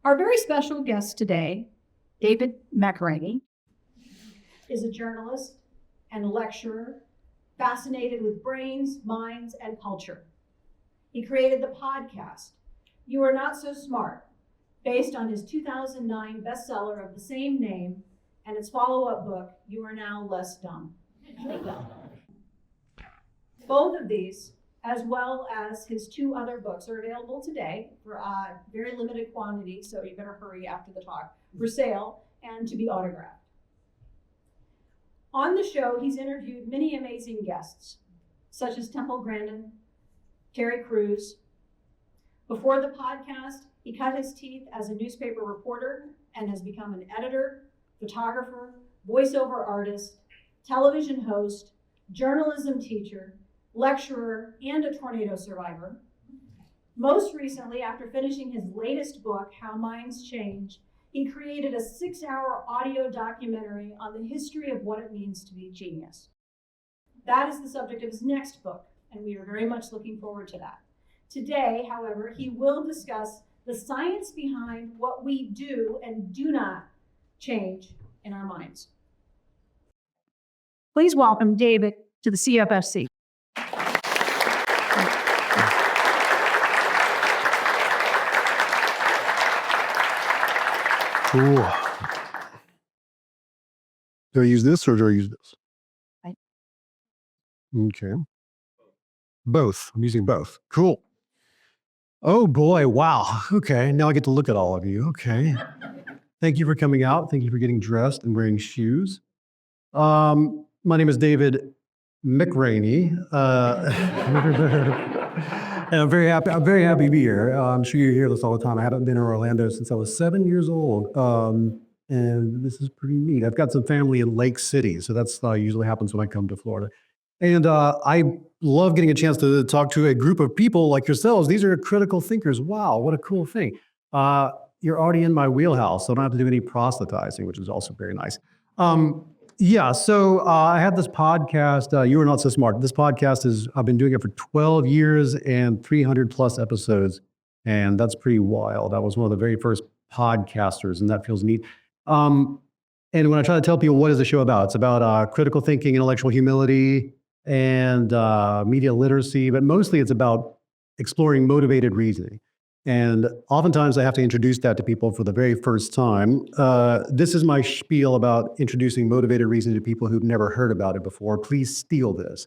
Our very special guest today, David McRaney, is a journalist and a lecturer fascinated with brains, minds, and culture. He created the podcast, You Are Not So Smart, based on his 2009 bestseller of the same name and its follow-up book, You Are Now Less Dumb. Both of these, as well as his two other books, are available today for a very limited quantity, so you better hurry after the talk, for sale and to be autographed. On the show, he's interviewed many amazing guests, such as Temple Grandin, Terry Crews. Before the podcast, he cut his teeth as a newspaper reporter and has become an editor, photographer, voiceover artist, television host, journalism teacher, lecturer, and a tornado survivor. Most recently, after finishing his latest book, How Minds Change, he created a 6-hour audio documentary on the history of what it means to be a genius. That is the subject of his next book, and we are very much looking forward to that. Today, however, he will discuss the science behind what we do and do not change in our minds. Please welcome David to the CFFC. Cool. Do I use this or do I use this? Right. Okay. Both. I'm using both. Cool. Oh boy. Wow. Okay. Now I get to look at all of you. Okay. Thank you for coming out. Thank you for getting dressed and wearing shoes. My name is David McRaney. And I'm very happy to be here. I'm sure you hear this all the time. I haven't been in Orlando since I was 7 years old. And this is pretty neat. I've got some family in Lake City, so that's usually happens when I come to Florida. And I love getting a chance to talk to a group of people like yourselves. These are critical thinkers. Wow, what a cool thing. You're already in my wheelhouse, so I don't have to do any proselytizing, which is also very nice. So I have this podcast, You Are Not So Smart. This podcast I've been doing it for 12 years and 300 plus episodes. And that's pretty wild. I was one of the very first podcasters, and that feels neat. And when I try to tell people what is the show about, it's about critical thinking, intellectual humility, and media literacy, but mostly it's about exploring motivated reasoning. And oftentimes I have to introduce that to people for the very first time. This is my spiel about introducing motivated reasoning to people who've never heard about it before. Please steal this.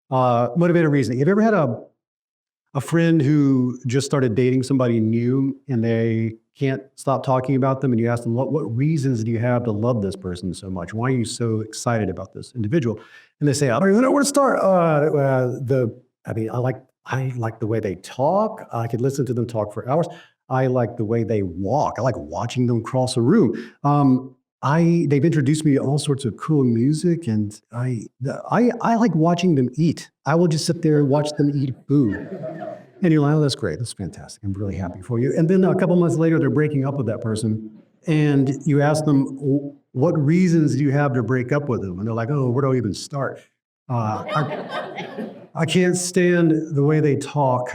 Motivated reasoning. Have you ever had a friend who just started dating somebody new and they can't stop talking about them, and you ask them, what reasons do you have to love this person so much? Why are you so excited about this individual? And they say, I don't even know where to start. I like the way they talk. I could listen to them talk for hours. I like the way they walk. I like watching them cross a room. They've introduced me to all sorts of cool music, and I like watching them eat. I will just sit there and watch them eat food. And you're like, oh, that's great. That's fantastic. I'm really happy for you. And then a couple months later, they're breaking up with that person. And you ask them, what reasons do you have to break up with them? And they're like, oh, where do I even start? I can't stand the way they talk.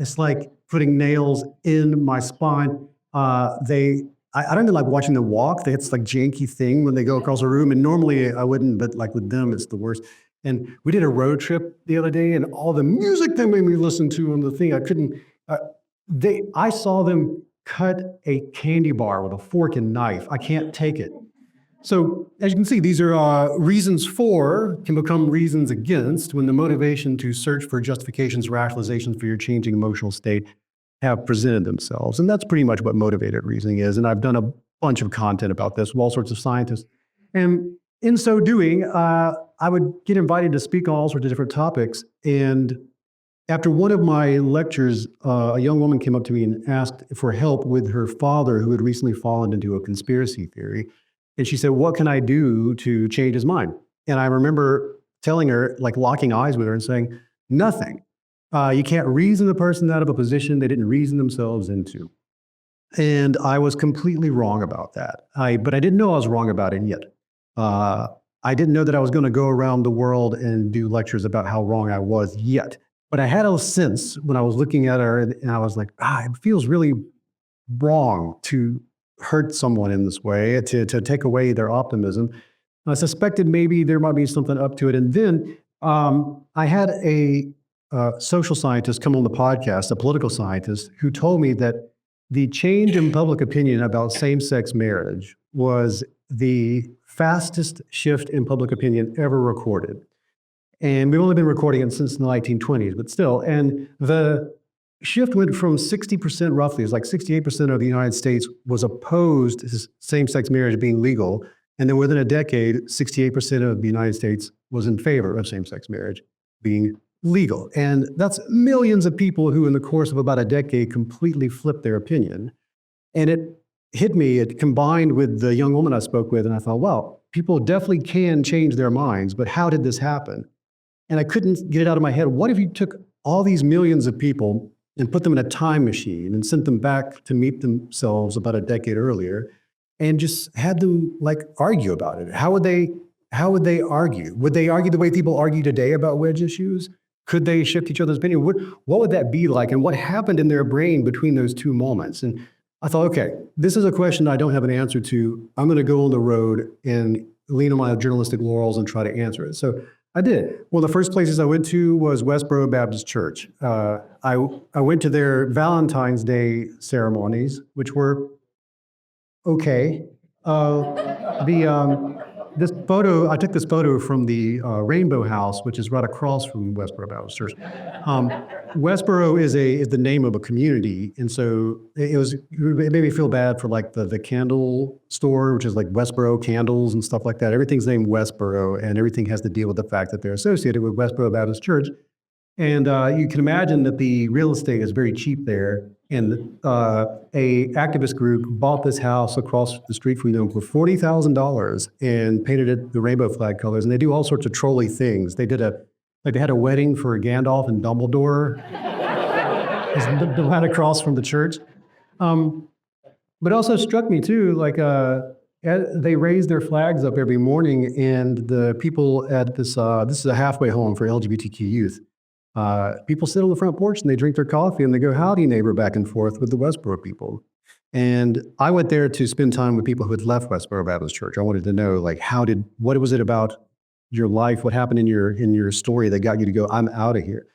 It's like putting nails in my spine. I don't even like watching them walk. It's like janky thing when they go across a room. And normally I wouldn't, but like with them, it's the worst. And we did a road trip the other day, and all the music they made me listen to on the thing, I couldn't. I saw them cut a candy bar with a fork and knife. I can't take it. So as you can see, these are reasons for can become reasons against when the motivation to search for justifications, rationalizations for your changing emotional state have presented themselves. And that's pretty much what motivated reasoning is. And I've done a bunch of content about this with all sorts of scientists. And in so doing, I would get invited to speak on all sorts of different topics. And after one of my lectures, a young woman came up to me and asked for help with her father, who had recently fallen into a conspiracy theory. And she said, what can I do to change his mind? And I remember telling her, like locking eyes with her and saying, nothing. You can't reason the person out of a position they didn't reason themselves into. And I was completely wrong about that. But I didn't know I was wrong about it yet. I didn't know that I was going to go around the world and do lectures about how wrong I was yet. But I had a sense when I was looking at her, and I was like, it feels really wrong to hurt someone in this way, to take away their optimism. I suspected maybe there might be something up to it. And then I had a social scientist come on the podcast, a political scientist, who told me that the change in public opinion about same-sex marriage was the fastest shift in public opinion ever recorded. And we've only been recording it since the 1920s, but still. And the shift went from 60% roughly, it's like 68% of the United States was opposed to same-sex marriage being legal. And then within a decade, 68% of the United States was in favor of same-sex marriage being legal. And that's millions of people who in the course of about a decade completely flipped their opinion. And it hit me, it combined with the young woman I spoke with, and I thought, well, people definitely can change their minds, but how did this happen? And I couldn't get it out of my head. What if you took all these millions of people and put them in a time machine and sent them back to meet themselves about a decade earlier and just had them like argue about it? How would they argue? Would they argue the way people argue today about wedge issues? Could they shift each other's opinion? What would that be like? And what happened in their brain between those two moments? And I thought, okay, this is a question I don't have an answer to. I'm going to go on the road and lean on my journalistic laurels and try to answer it. So I did. One of the first places I went to was Westboro Baptist Church. I went to their Valentine's Day ceremonies, which were okay. I took this photo from the Rainbow House, which is right across from Westboro Baptist Church. Westboro is the name of a community, and so it made me feel bad for like the candle store, which is like Westboro Candles and stuff like that. Everything's named Westboro, and everything has to deal with the fact that they're associated with Westboro Baptist Church. And you can imagine that the real estate is very cheap there. And a activist group bought this house across the street from them for $40,000 and painted it the rainbow flag colors. And they do all sorts of trolly things. They had a wedding for Gandalf and Dumbledore, right across from the church. But it also struck me too, like they raise their flags up every morning, and the people at this is a halfway home for LGBTQ youth. People sit on the front porch and they drink their coffee and they go, howdy neighbor, back and forth with the Westboro people. And I went there to spend time with people who had left Westboro Baptist Church. I wanted to know, like, what was it about your life? What happened in your story that got you to go, I'm out of here?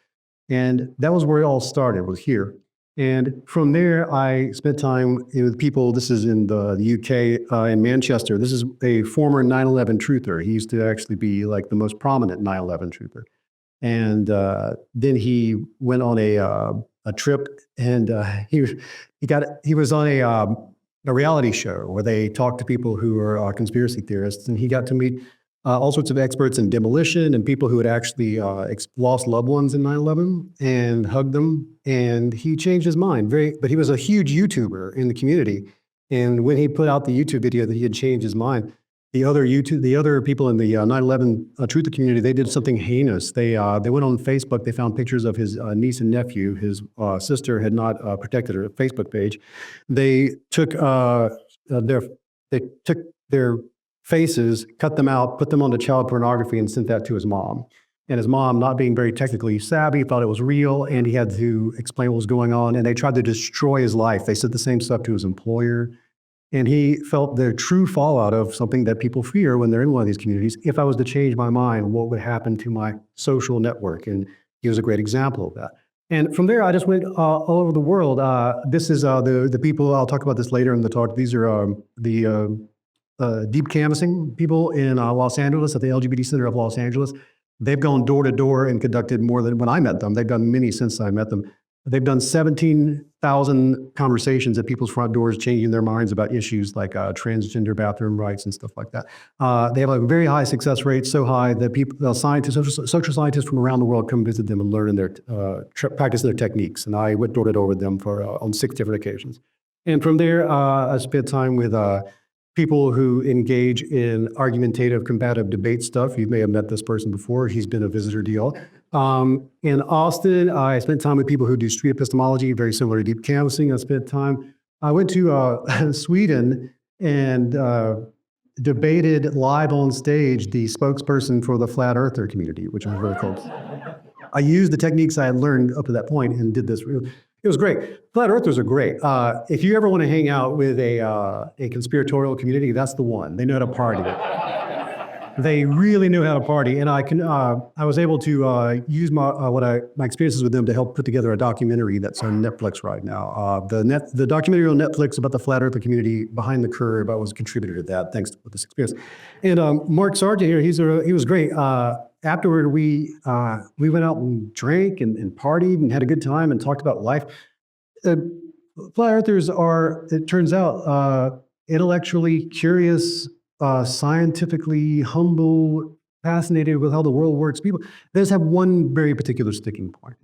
And that was where it all started, was here. And from there, I spent time with people. This is in the UK, in Manchester. This is a former 9/11 truther. He used to actually be like the most prominent 9/11 truther. And then he went on a trip, and he was on a reality show where they talked to people who are conspiracy theorists, and he got to meet all sorts of experts in demolition and people who had actually lost loved ones in 9/11 and hugged them. And he changed his mind. But he was a huge YouTuber in the community, and when he put out the YouTube video that he had changed his mind, the other people in the 9/11 truther community, they did something heinous. They went on Facebook. They found pictures of his niece and nephew. His sister had not protected her Facebook page. They took their faces, cut them out, put them onto child pornography, and sent that to his mom. And his mom, not being very technically savvy, thought it was real, and he had to explain what was going on. And they tried to destroy his life. They said the same stuff to his employer. And he felt the true fallout of something that people fear when they're in one of these communities. If I was to change my mind, what would happen to my social network? And he was a great example of that. And from there, I just went all over the world. This is the people, I'll talk about this later in the talk. These are the deep canvassing people in Los Angeles, at the LGBT Center of Los Angeles. They've gone door to door and conducted more than when I met them. They've done many since I met them. They've done 17,000 conversations at people's front doors, changing their minds about issues like transgender bathroom rights and stuff like that. They have a very high success rate, so high that social scientists from around the world come visit them and learn practice their techniques. And I went door to door with them on 6 different occasions. And from there, I spent time with people who engage in argumentative, combative debate stuff. You may have met this person before. He's been a visitor to y'all. In Austin, I spent time with people who do street epistemology, very similar to deep canvassing. I went to Sweden and debated live on stage the spokesperson for the flat earther community, which was very cool. I used the techniques I had learned up to that point and did this. It was great. Flat Earthers are great. If you ever want to hang out with a conspiratorial community, that's the one. They know how to party. They really knew how to party, and I was able to use my experiences with them to help put together a documentary that's on Netflix right now. The documentary on Netflix about the Flat Earther community, Behind the Curve, I was a contributor to that thanks to this experience. And Mark Sargent here, he was great. Afterward, we went out and drank and partied and had a good time and talked about life. Flat Earthers are, it turns out, intellectually curious, scientifically humble, fascinated with how the world works people. They just have one very particular sticking point.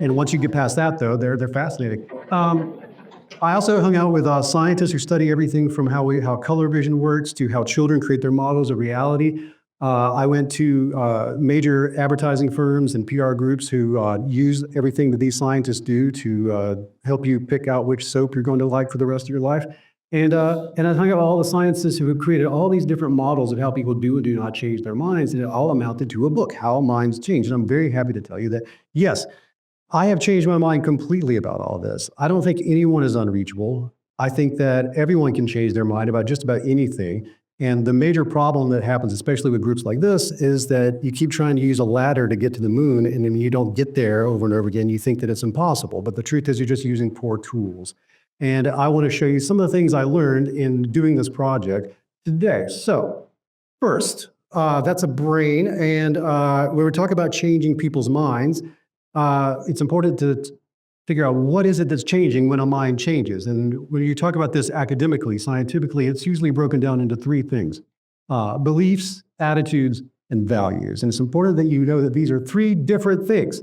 And once you get past that, though, they're fascinating. I also hung out with scientists who study everything from how color vision works to how children create their models of reality. I went to major advertising firms and PR groups who use everything that these scientists do to help you pick out which soap you're going to like for the rest of your life. And I hung out with all the scientists who have created all these different models of how people do and do not change their minds, and it all amounted to a book, How Minds Change. And I'm very happy to tell you that, yes, I have changed my mind completely about all this. I don't think anyone is unreachable. I think that everyone can change their mind about just about anything. And the major problem that happens, especially with groups like this, is that you keep trying to use a ladder to get to the moon, and then you don't get there over and over again. You think that it's impossible. But the truth is you're just using poor tools. And I want to show you some of the things I learned in doing this project today. So first, that's a brain. And when we're talking about changing people's minds, it's important to figure out what is it that's changing when a mind changes. And when you talk about this academically, scientifically, it's usually broken down into three things: beliefs, attitudes, and values. And it's important that you know that these are three different things.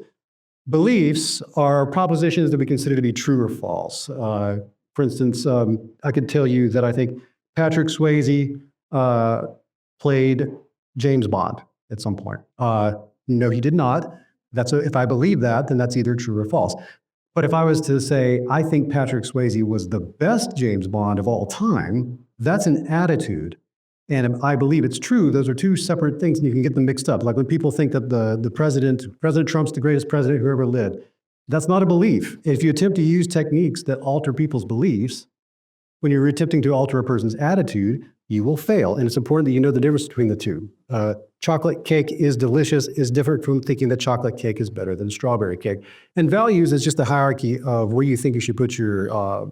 Beliefs are propositions that we consider to be true or false. For instance, I could tell you that I think Patrick Swayze played James Bond at some point. No, he did not. If I believe that, then that's either true or false. But if I was to say, I think Patrick Swayze was the best James Bond of all time, that's an attitude. And if I believe it's true, those are two separate things, and you can get them mixed up. Like when people think that President Trump's the greatest president who ever lived, that's not a belief. If you attempt to use techniques that alter people's beliefs, when you're attempting to alter a person's attitude, you will fail. And it's important that you know the difference between the two. Chocolate cake is delicious is different from thinking that chocolate cake is better than strawberry cake. And values is just a hierarchy of where you think you should put your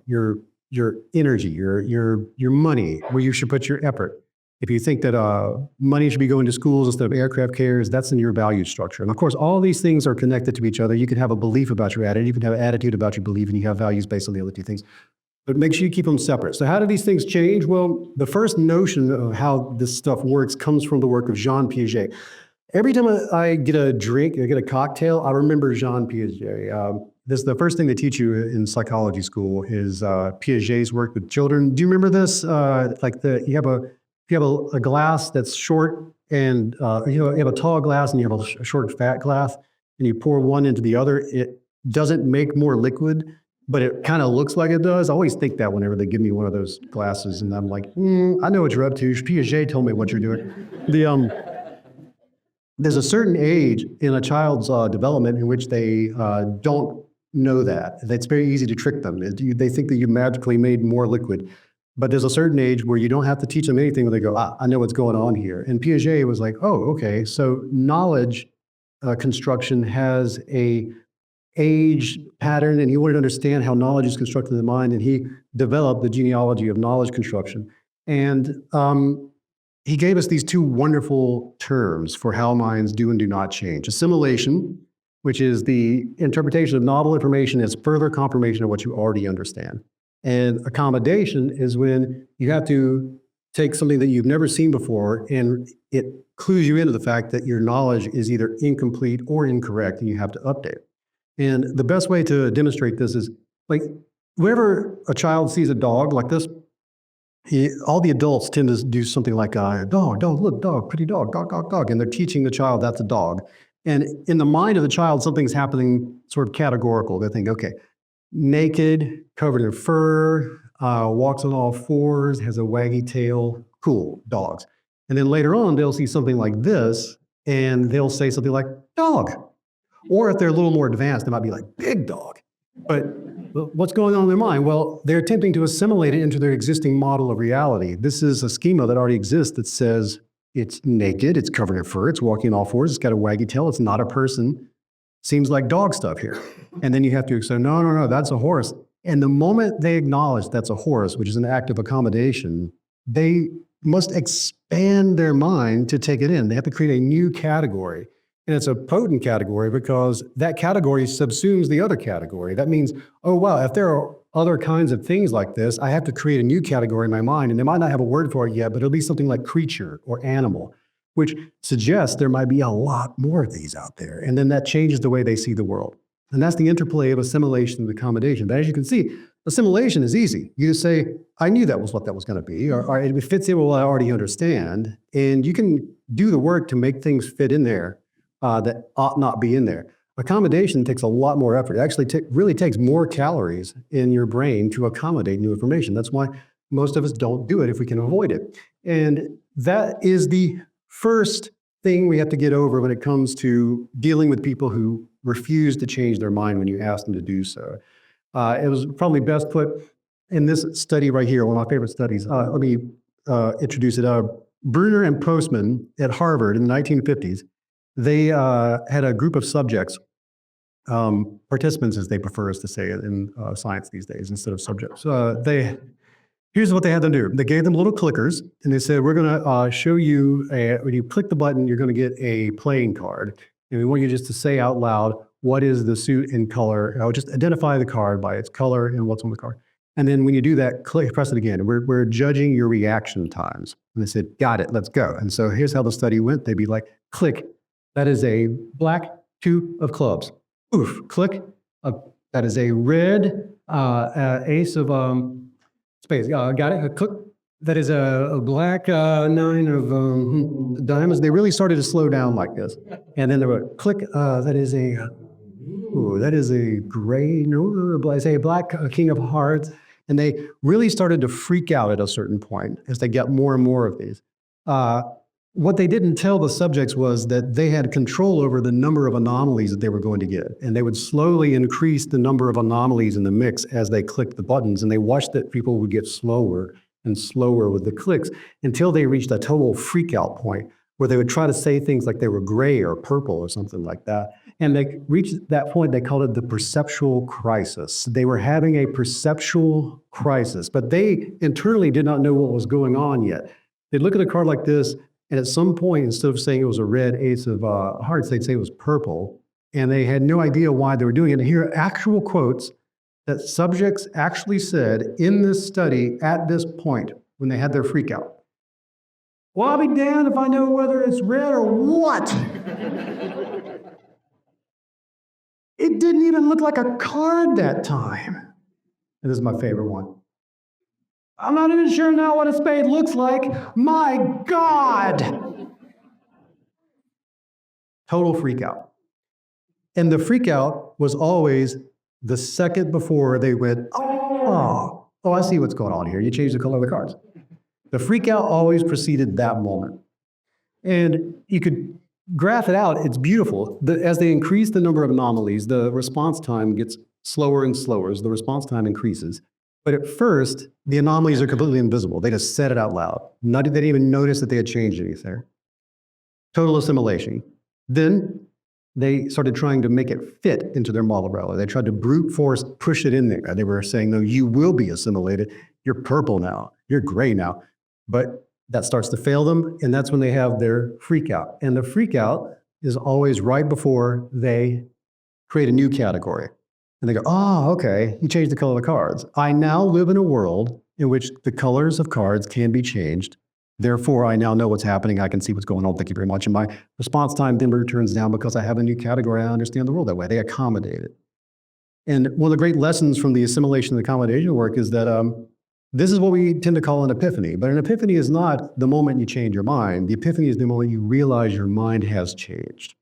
energy, your money, where you should put your effort. If you think that money should be going to schools instead of aircraft carriers, that's in your value structure. And of course, all these things are connected to each other. You can have a belief about your attitude, you can have an attitude about your belief, and you have values based on the other two things. But make sure you keep them separate. So how do these things change? Well, the first notion of how this stuff works comes from the work of Jean Piaget. Every time I get a drink, I get a cocktail, I remember Jean Piaget. This is the first thing they teach you in psychology school is Piaget's work with children. Do you remember this? You have a glass that's short and you have a tall glass and you have a short fat glass, and you pour one into the other. It doesn't make more liquid, but it kind of looks like it does. I always think that whenever they give me one of those glasses, and I'm like, I know what you're up to. Piaget told me what you're doing. There's a certain age in a child's development in which they don't know that. It's very easy to trick them. They think that you magically made more liquid. But there's a certain age where you don't have to teach them anything where they go, I know what's going on here. And Piaget was like, oh, okay, so knowledge construction has a age pattern, and he wanted to understand how knowledge is constructed in the mind, and he developed the genealogy of knowledge construction. And he gave us these two wonderful terms for how minds do and do not change. Assimilation, which is the interpretation of novel information as further confirmation of what you already understand. And accommodation is when you have to take something that you've never seen before, and it clues you into the fact that your knowledge is either incomplete or incorrect, and you have to update. And the best way to demonstrate this is, like, whenever a child sees a dog like this, all the adults tend to do something like, dog, look, dog, pretty dog, dog, and they're teaching the child that's a dog. And in the mind of the child, something's happening sort of categorical. They think, okay, naked, covered in fur, walks on all fours, has a waggy tail, cool, dogs. And then later on, they'll see something like this, and they'll say something like, dog. Or if they're a little more advanced, they might be like, big dog. But what's going on in their mind? Well, they're attempting to assimilate it into their existing model of reality. This is a schema that already exists that says it's naked, it's covered in fur, it's walking on all fours, it's got a waggy tail, it's not a person. Seems like dog stuff here. And then you have to say, no, that's a horse. And the moment they acknowledge that's a horse, which is an act of accommodation, they must expand their mind to take it in. They have to create a new category. And it's a potent category because that category subsumes the other category. That means, oh, wow, if there are other kinds of things like this, I have to create a new category in my mind. And they might not have a word for it yet, but it'll be something like creature or animal, which suggests there might be a lot more of these out there. And then that changes the way they see the world. And that's the interplay of assimilation and accommodation. But as you can see, assimilation is easy. You just say, I knew that was what that was going to be, or it fits in with what I already understand. And you can do the work to make things fit in there that ought not be in there. Accommodation takes a lot more effort. It actually really takes more calories in your brain to accommodate new information. That's why most of us don't do it if we can avoid it. And that is the first thing we have to get over when it comes to dealing with people who refuse to change their mind when you ask them to do so. It was probably best put in this study right here, one of my favorite studies. Let me introduce it. Bruner and Postman at Harvard in the 1950s, they had a group of subjects, participants as they prefer us to say it in science these days instead of subjects. Here's what they had them do. They gave them little clickers, and they said, we're going to show you, when you click the button, you're going to get a playing card. And we want you just to say out loud, what is the suit and color? Just identify the card by its color and what's on the card. And then when you do that, press it again. We're judging your reaction times. And they said, got it, let's go. And so here's how the study went. They'd be like, click, that is a black two of clubs. Oof, click, that is a red ace of spades. Got it, click. That is a black nine of diamonds. They really started to slow down like this. And then they were click, that is a gray, no, say a black king of hearts. And they really started to freak out at a certain point as they got more and more of these. What they didn't tell the subjects was that they had control over the number of anomalies that they were going to get. And they would slowly increase the number of anomalies in the mix as they clicked the buttons. And they watched that people would get slower and slower with the clicks until they reached a total freak out point where they would try to say things like they were gray or purple or something like that. And they reached that point, they called it the perceptual crisis. They were having a perceptual crisis, but they internally did not know what was going on yet. They'd look at a card like this, and at some point, instead of saying it was a red ace of hearts, they'd say it was purple. And they had no idea why they were doing it. And here are actual quotes that subjects actually said in this study at this point when they had their freak out. Well, I'll be damned if I know whether it's red or what. It didn't even look like a card that time. And this is my favorite one. I'm not even sure now what a spade looks like. My God! Total freak out. And the freak out was always the second before they went, oh, I see what's going on here. You changed the color of the cards. The freak out always preceded that moment. And you could graph it out. It's beautiful. As they increase the number of anomalies, the response time gets slower and slower as the response time increases. But at first, the anomalies are completely invisible. They just said it out loud. They didn't even notice that they had changed anything. Total assimilation. Then they started trying to make it fit into their model reality. They tried to brute force push it in there. They were saying, no, you will be assimilated. You're purple now. You're gray now. But that starts to fail them, and that's when they have their freak out. And the freak out is always right before they create a new category. And they go, oh, okay, you changed the color of the cards. I now live in a world in which the colors of cards can be changed. Therefore, I now know what's happening. I can see what's going on. Thank you very much. And my response time then returns down because I have a new category. I understand the world that way. They accommodate it. And one of the great lessons from the assimilation and accommodation work is that this is what we tend to call an epiphany. But an epiphany is not the moment you change your mind. The epiphany is the moment you realize your mind has changed.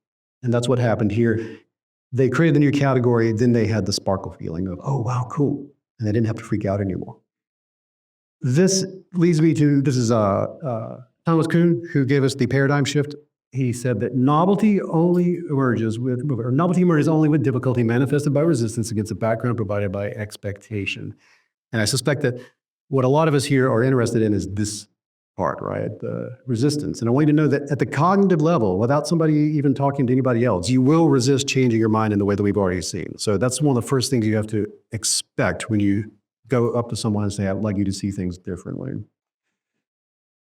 And that's what happened here. They created the new category, then they had the sparkle feeling of, oh, wow, cool. And they didn't have to freak out anymore. This leads me to, this is Thomas Kuhn, who gave us the paradigm shift he said that novelty emerges only with difficulty manifested by resistance against a background provided by expectation. And I suspect that what a lot of us here are interested in is this part, right? The resistance. And I want you to know that at the cognitive level, without somebody even talking to anybody else, you will resist changing your mind in the way that we've already seen. So that's one of the first things you have to expect when you go up to someone and say, I'd like you to see things differently.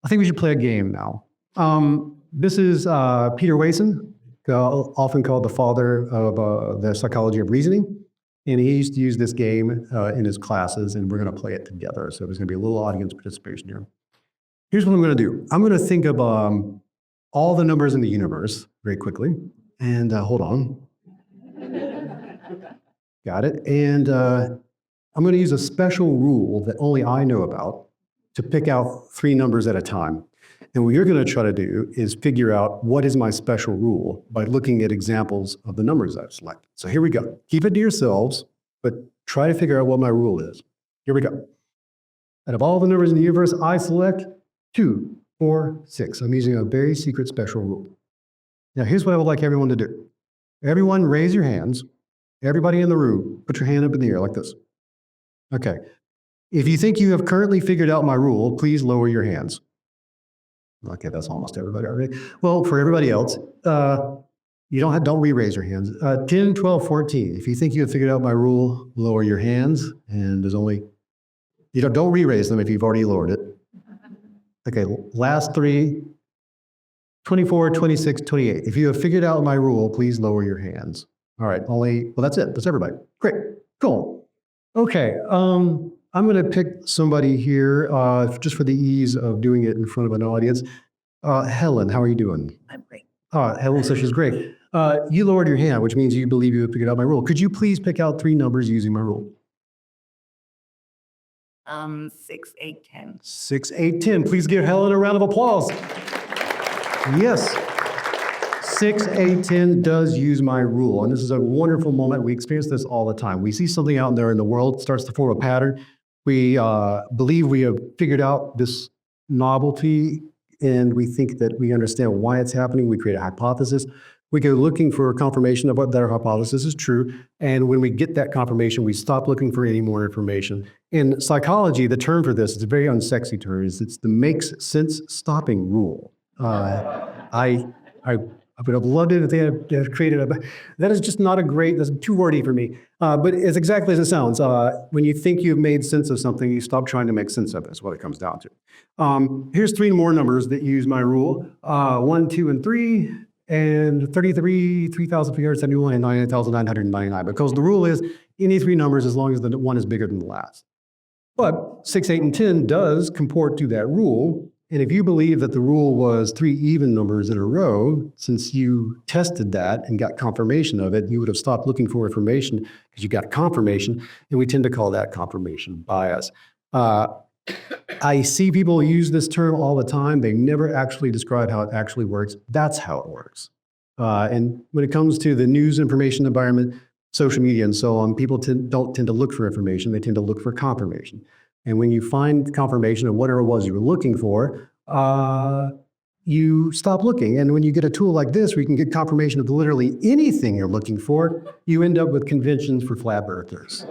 I think we should play a game now. This is Peter Wason, often called the father of the psychology of reasoning. And he used to use this game in his classes, and we're going to play it together. So there's going to be a little audience participation here. Here's what I'm going to do. I'm going to think of all the numbers in the universe very quickly. And hold on. Got it. And I'm going to use a special rule that only I know about to pick out 3 numbers at a time. And what you're going to try to do is figure out what is my special rule by looking at examples of the numbers I've selected. So here we go. Keep it to yourselves, but try to figure out what my rule is. Here we go. Out of all the numbers in the universe, I select 2, 4, 6. I'm using a very secret special rule. Now, here's what I would like everyone to do. Everyone raise your hands. Everybody in the room, put your hand up in the air like this. Okay. If you think you have currently figured out my rule, please lower your hands. Okay, that's almost everybody already. Well, for everybody else, don't re-raise your hands. 10, 12, 14. If you think you have figured out my rule, lower your hands. And there's only, don't re-raise them if you've already lowered it. Okay, last 3, 24, 26, 28. If you have figured out my rule, please lower your hands. All right, well, that's it. That's everybody. Great, cool. Okay, I'm going to pick somebody here just for the ease of doing it in front of an audience. Helen, how are you doing? I'm great. Helen says she's great. You lowered your hand, which means you believe you have figured out my rule. Could you please pick out 3 numbers using my rule? 6, 8, 10. 6, 8, 10. Please give Helen a round of applause. Yes. 6, 8, 10 does use my rule. And this is a wonderful moment. We experience this all the time. We see something out there in the world, starts to form a pattern. We believe we have figured out this novelty, and we think that we understand why it's happening. We create a hypothesis. We go looking for confirmation of what that hypothesis is true. And when we get that confirmation, we stop looking for any more information. In psychology, the term for this, it's a very unsexy term, it's the makes sense stopping rule. I would have loved it if they had created that is just not that's too wordy for me. But it's exactly as it sounds. When you think you've made sense of something, you stop trying to make sense of it. That's what it comes down to. Here's 3 more numbers that use my rule. 1, 2, and 3, and 33, 3,371, and 98,999. Because the rule is any 3 numbers as long as the one is bigger than the last. But 6, 8, and 10 does comport to that rule. And if you believe that the rule was 3 even numbers in a row, since you tested that and got confirmation of it, you would have stopped looking for information because you got confirmation, and we tend to call that confirmation bias. I see people use this term all the time. They never actually describe how it actually works. That's how it works. And when it comes to the news information environment, social media and so on, people don't tend to look for information. They tend to look for confirmation. And when you find confirmation of whatever it was you were looking for, you stop looking. And when you get a tool like this, where you can get confirmation of literally anything you're looking for, you end up with conventions for flat earthers.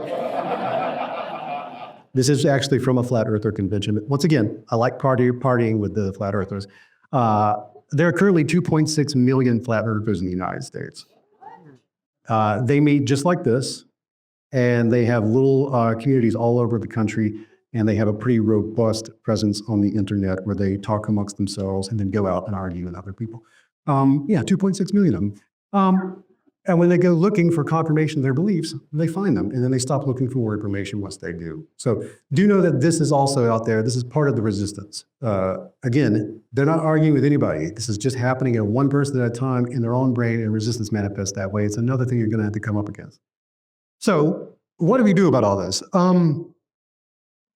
This is actually from a flat earther convention. Once again, I like partying with the flat earthers. There are currently 2.6 million flat earthers in the United States. They meet just like this, and they have little communities all over the country. And they have a pretty robust presence on the internet where they talk amongst themselves and then go out and argue with other people. 2.6 million of them. And when they go looking for confirmation of their beliefs, they find them. And then they stop looking for more information once they do. So do know that this is also out there. This is part of the resistance. Again, they're not arguing with anybody. This is just happening in one person at a time in their own brain, and resistance manifests that way. It's another thing you're going to have to come up against. So what do we do about all this?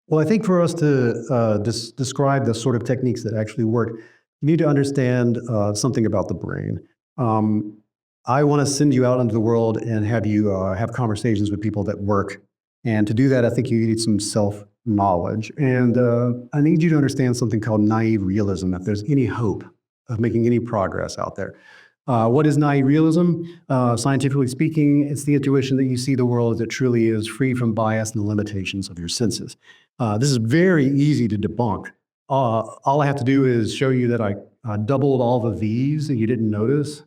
Well, I think for us to describe the sort of techniques that actually work, you need to understand something about the brain. I want to send you out into the world and have you have conversations with people that work. And to do that, I think you need some self-knowledge. And I need you to understand something called naive realism. If there's any hope of making any progress out there. What is naive realism? Scientifically speaking, it's the intuition that you see the world as it truly is, free from bias and the limitations of your senses. This is very easy to debunk. All I have to do is show you that I doubled all the V's and you didn't notice,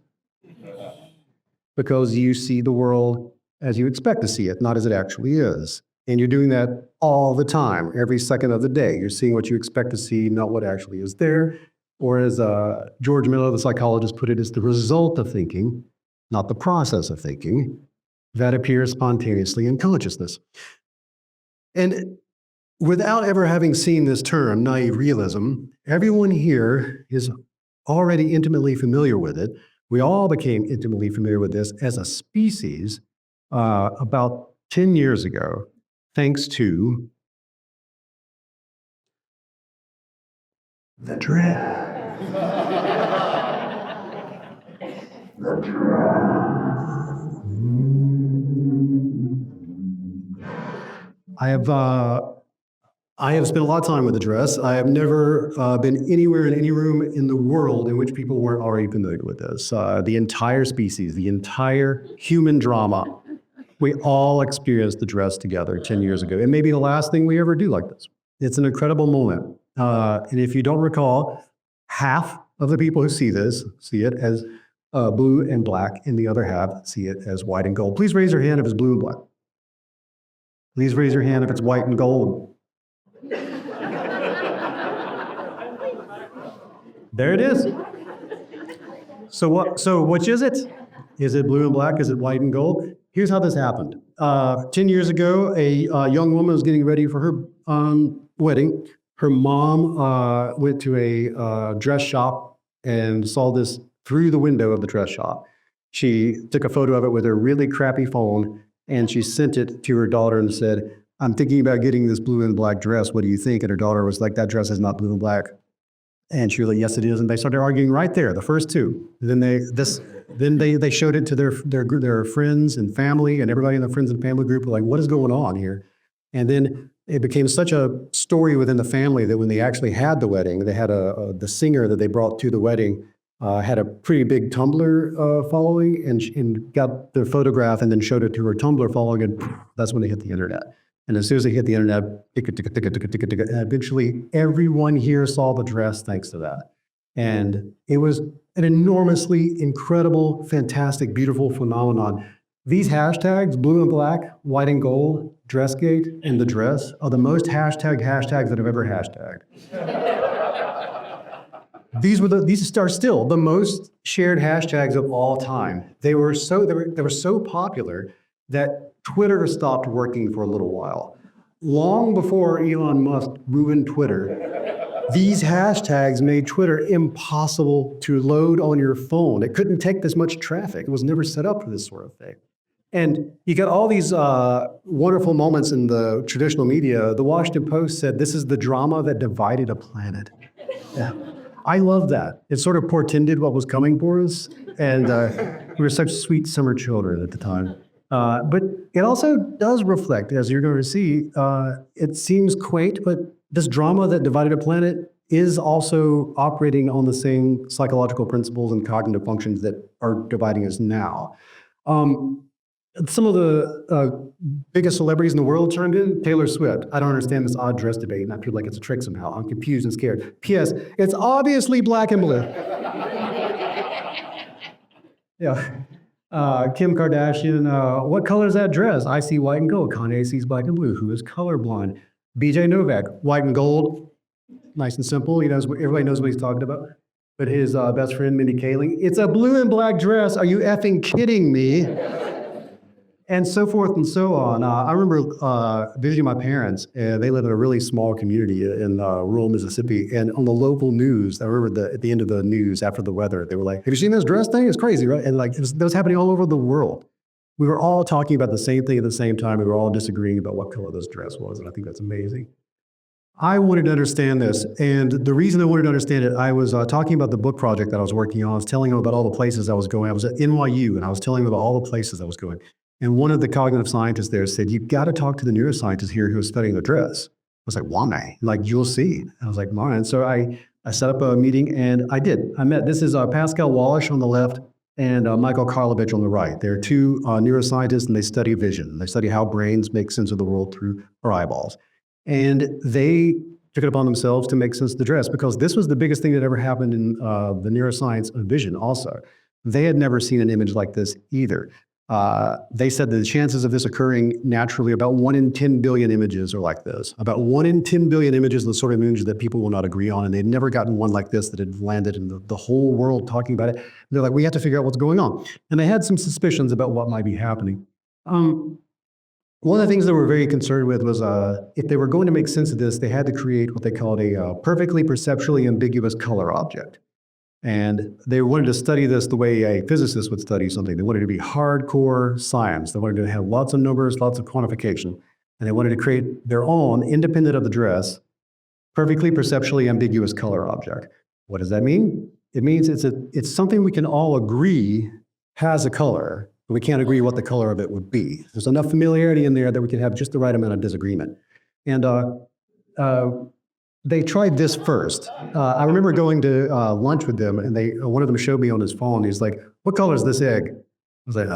because you see the world as you expect to see it, not as it actually is. And you're doing that all the time, every second of the day. You're seeing what you expect to see, not what actually is there. Or as George Miller, the psychologist, put it, it's the result of thinking, not the process of thinking, that appears spontaneously in consciousness. And without ever having seen this term, naive realism, everyone here is already intimately familiar with it. We all became intimately familiar with this as a species about 10 years ago, thanks to the dress. I have spent a lot of time with the dress. I have never been anywhere in any room in the world in which people weren't already familiar with this. The entire species, the entire human drama, we all experienced the dress together 10 years ago. It may be the last thing we ever do like this. It's an incredible moment. And if you don't recall, half of the people who see this see it as blue and black, and the other half see it as white and gold. Please raise your hand if it's blue and black. Please raise your hand if it's white and gold. There it is. So which is it? Is it blue and black? Is it white and gold? Here's how this happened. 10 years ago, a young woman was getting ready for her wedding. Her mom went to a dress shop and saw this through the window of the dress shop. She took a photo of it with her really crappy phone, and she sent it to her daughter and said, I'm thinking about getting this blue and black dress. What do you think? And her daughter was like, that dress is not blue and black. And she was like, yes, it is. And they started arguing right there, the first two. Then they showed it to their friends and family, and everybody in the friends and family group were like, what is going on here? And then it became such a story within the family that when they actually had the wedding, they had the singer that they brought to the wedding had a pretty big Tumblr following, and got the photograph and then showed it to her Tumblr following, and that's when they hit the internet. And as soon as they hit the internet, and eventually everyone here saw the dress thanks to that. And it was an enormously incredible, fantastic, beautiful phenomenon. These hashtags, blue and black, white and gold, Dressgate, and the dress, are the most hashtags that I've ever hashtagged. These are still the most shared hashtags of all time. They were so popular that Twitter stopped working for a little while. Long before Elon Musk ruined Twitter, these hashtags made Twitter impossible to load on your phone. It couldn't take this much traffic. It was never set up for this sort of thing. And you got all these wonderful moments in the traditional media. The Washington Post said, this is the drama that divided a planet. Yeah. I love that. It sort of portended what was coming for us. And we were such sweet summer children at the time. But it also does reflect, as you're going to see, it seems quaint, but this drama that divided a planet is also operating on the same psychological principles and cognitive functions that are dividing us now. Some of the biggest celebrities in the world turned in. Taylor Swift. I don't understand this odd dress debate, and I feel like it's a trick somehow. I'm confused and scared. P.S. It's obviously black and blue. Yeah. Kim Kardashian, what color is that dress? I see white and gold. Kanye sees black and blue. Who is colorblind? BJ Novak, white and gold. Nice and simple. He knows, everybody knows what he's talking about. But his best friend, Mindy Kaling, it's a blue and black dress. Are you effing kidding me? And so forth and so on. I remember visiting my parents, and they live in a really small community in rural Mississippi. And on the local news, I remember at the end of the news after the weather, they were like, have you seen this dress thing? It's crazy, right? And like, that was happening all over the world. We were all talking about the same thing at the same time. We were all disagreeing about what color this dress was, and I think that's amazing. I wanted to understand this, and the reason I wanted to understand it, I was talking about the book project that I was working on. I was telling them about all the places I was going. I was at NYU, and I was telling them about all the places I was going. And one of the cognitive scientists there said, you've got to talk to the neuroscientist here who is studying the dress. I was like, why? Like, you'll see. I was like, why? And so I I set up a meeting and I did. This is Pascal Walsh on the left and Michael Karlovich on the right. They're two neuroscientists and they study vision. They study how brains make sense of the world through our eyeballs. And they took it upon themselves to make sense of the dress because this was the biggest thing that ever happened in the neuroscience of vision also. They had never seen an image like this either. They said that the chances of this occurring naturally, about 1 in 10 billion images are like this. About 1 in 10 billion images are the sort of image that people will not agree on, and they'd never gotten one like this that had landed in the whole world talking about it. They're like, we have to figure out what's going on. And they had some suspicions about what might be happening. One of the things they were very concerned with was if they were going to make sense of this, they had to create what they called a perfectly perceptually ambiguous color object. And they wanted to study this the way a physicist would study something. They wanted it to be hardcore science. They wanted to have lots of numbers, lots of quantification. And they wanted to create their own, independent of the dress, perfectly perceptually ambiguous color object. What does that mean? It means it's something we can all agree has a color, but we can't agree what the color of it would be. There's enough familiarity in there that we can have just the right amount of disagreement. And they tried this first. I remember going to lunch with them, and one of them showed me on his phone. He's like, "What color is this egg?" I was like,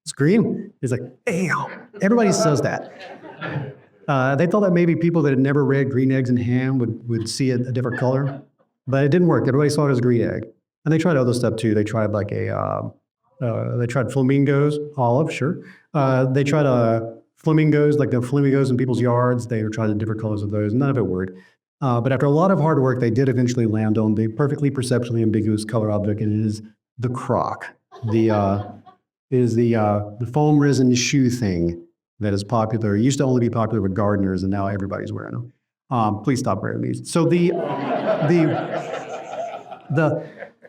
"It's green." He's like, "Damn!" Everybody says that. They thought that maybe people that had never read Green Eggs and Ham would see a different color, but it didn't work. Everybody saw it as a green egg, and they tried other stuff too. They tried they tried flamingos, olive, sure. They tried flamingos, like the flamingos in people's yards. They were trying different colors of those. None of it worked. But after a lot of hard work, they did eventually land on the perfectly perceptually ambiguous color object, and it is the Croc. It is the foam resin shoe thing that is popular. It used to only be popular with gardeners, and now everybody's wearing them. Please stop wearing these. So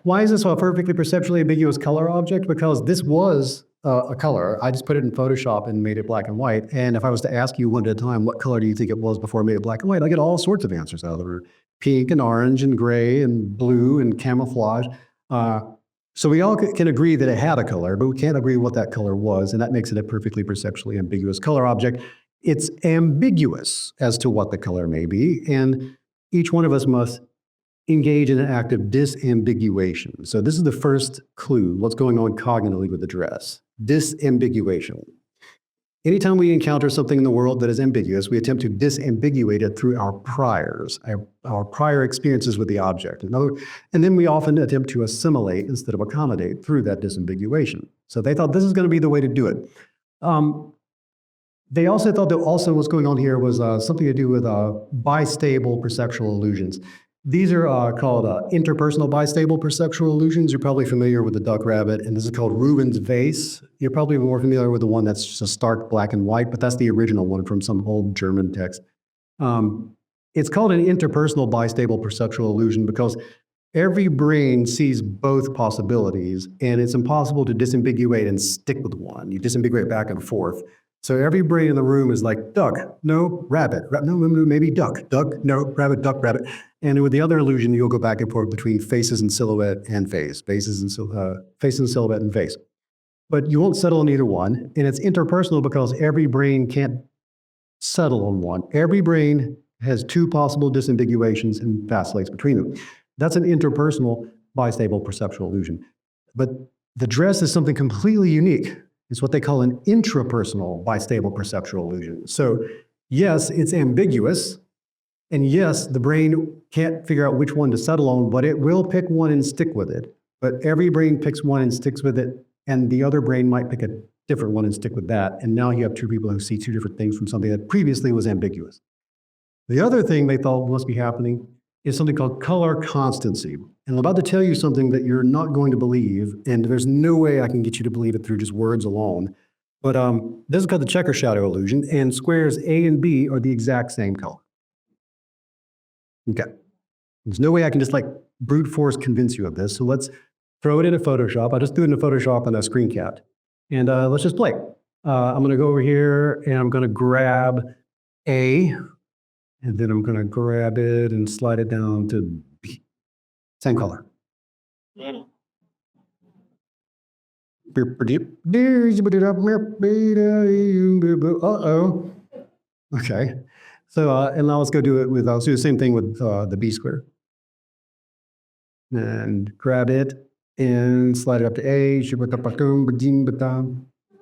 why is this a perfectly perceptually ambiguous color object? Because this was a color. I just put it in Photoshop and made it black and white. And if I was to ask you one at a time, what color do you think it was before I made it black and white? I get all sorts of answers out of it. Pink and orange and gray and blue and camouflage. So we all can agree that it had a color, but we can't agree what that color was. And that makes it a perfectly perceptually ambiguous color object. It's ambiguous as to what the color may be. And each one of us must engage in an act of disambiguation. So this is the first clue, what's going on cognitively with the dress. Disambiguation. Anytime we encounter something in the world that is ambiguous, we attempt to disambiguate it through our priors, our prior experiences with the object. And then we often attempt to assimilate instead of accommodate through that disambiguation. So they thought this is going to be the way to do it. They also thought that what's going on here was something to do with bistable perceptual illusions. These are called interpersonal bistable perceptual illusions. You're probably familiar with the duck rabbit, and this is called Rubens' vase. You're probably more familiar with the one that's just a stark black and white, but that's the original one from some old German text. It's called an interpersonal bistable perceptual illusion because every brain sees both possibilities, and it's impossible to disambiguate and stick with one. You disambiguate back and forth. So every brain in the room is like, duck, no, rabbit, no, maybe duck, no, rabbit, duck, rabbit. And with the other illusion, you'll go back and forth between faces and silhouette and face, face and silhouette and face. But you won't settle on either one. And it's interpersonal because every brain can't settle on one. Every brain has two possible disambiguations and vacillates between them. That's an interpersonal bistable perceptual illusion. But the dress is something completely unique. It's what they call an intrapersonal bistable perceptual illusion. So yes, it's ambiguous. And yes, the brain can't figure out which one to settle on, but it will pick one and stick with it. But every brain picks one and sticks with it, and the other brain might pick a different one and stick with that. And now you have two people who see two different things from something that previously was ambiguous. The other thing they thought must be happening is something called color constancy. And I'm about to tell you something that you're not going to believe, and there's no way I can get you to believe it through just words alone. But this is called the checker shadow illusion, and squares A and B are the exact same color. Okay. There's no way I can just like brute force convince you of this. So let's throw it into Photoshop. I'll just do it in Photoshop on a screen cap. And let's just play. I'm going to go over here and I'm going to grab A, and then I'm going to grab it and slide it down to B. Same color. Uh-oh. Okay. So, and now let's go do it with, I'll do the same thing with the B square. and grab it and slide it up to A,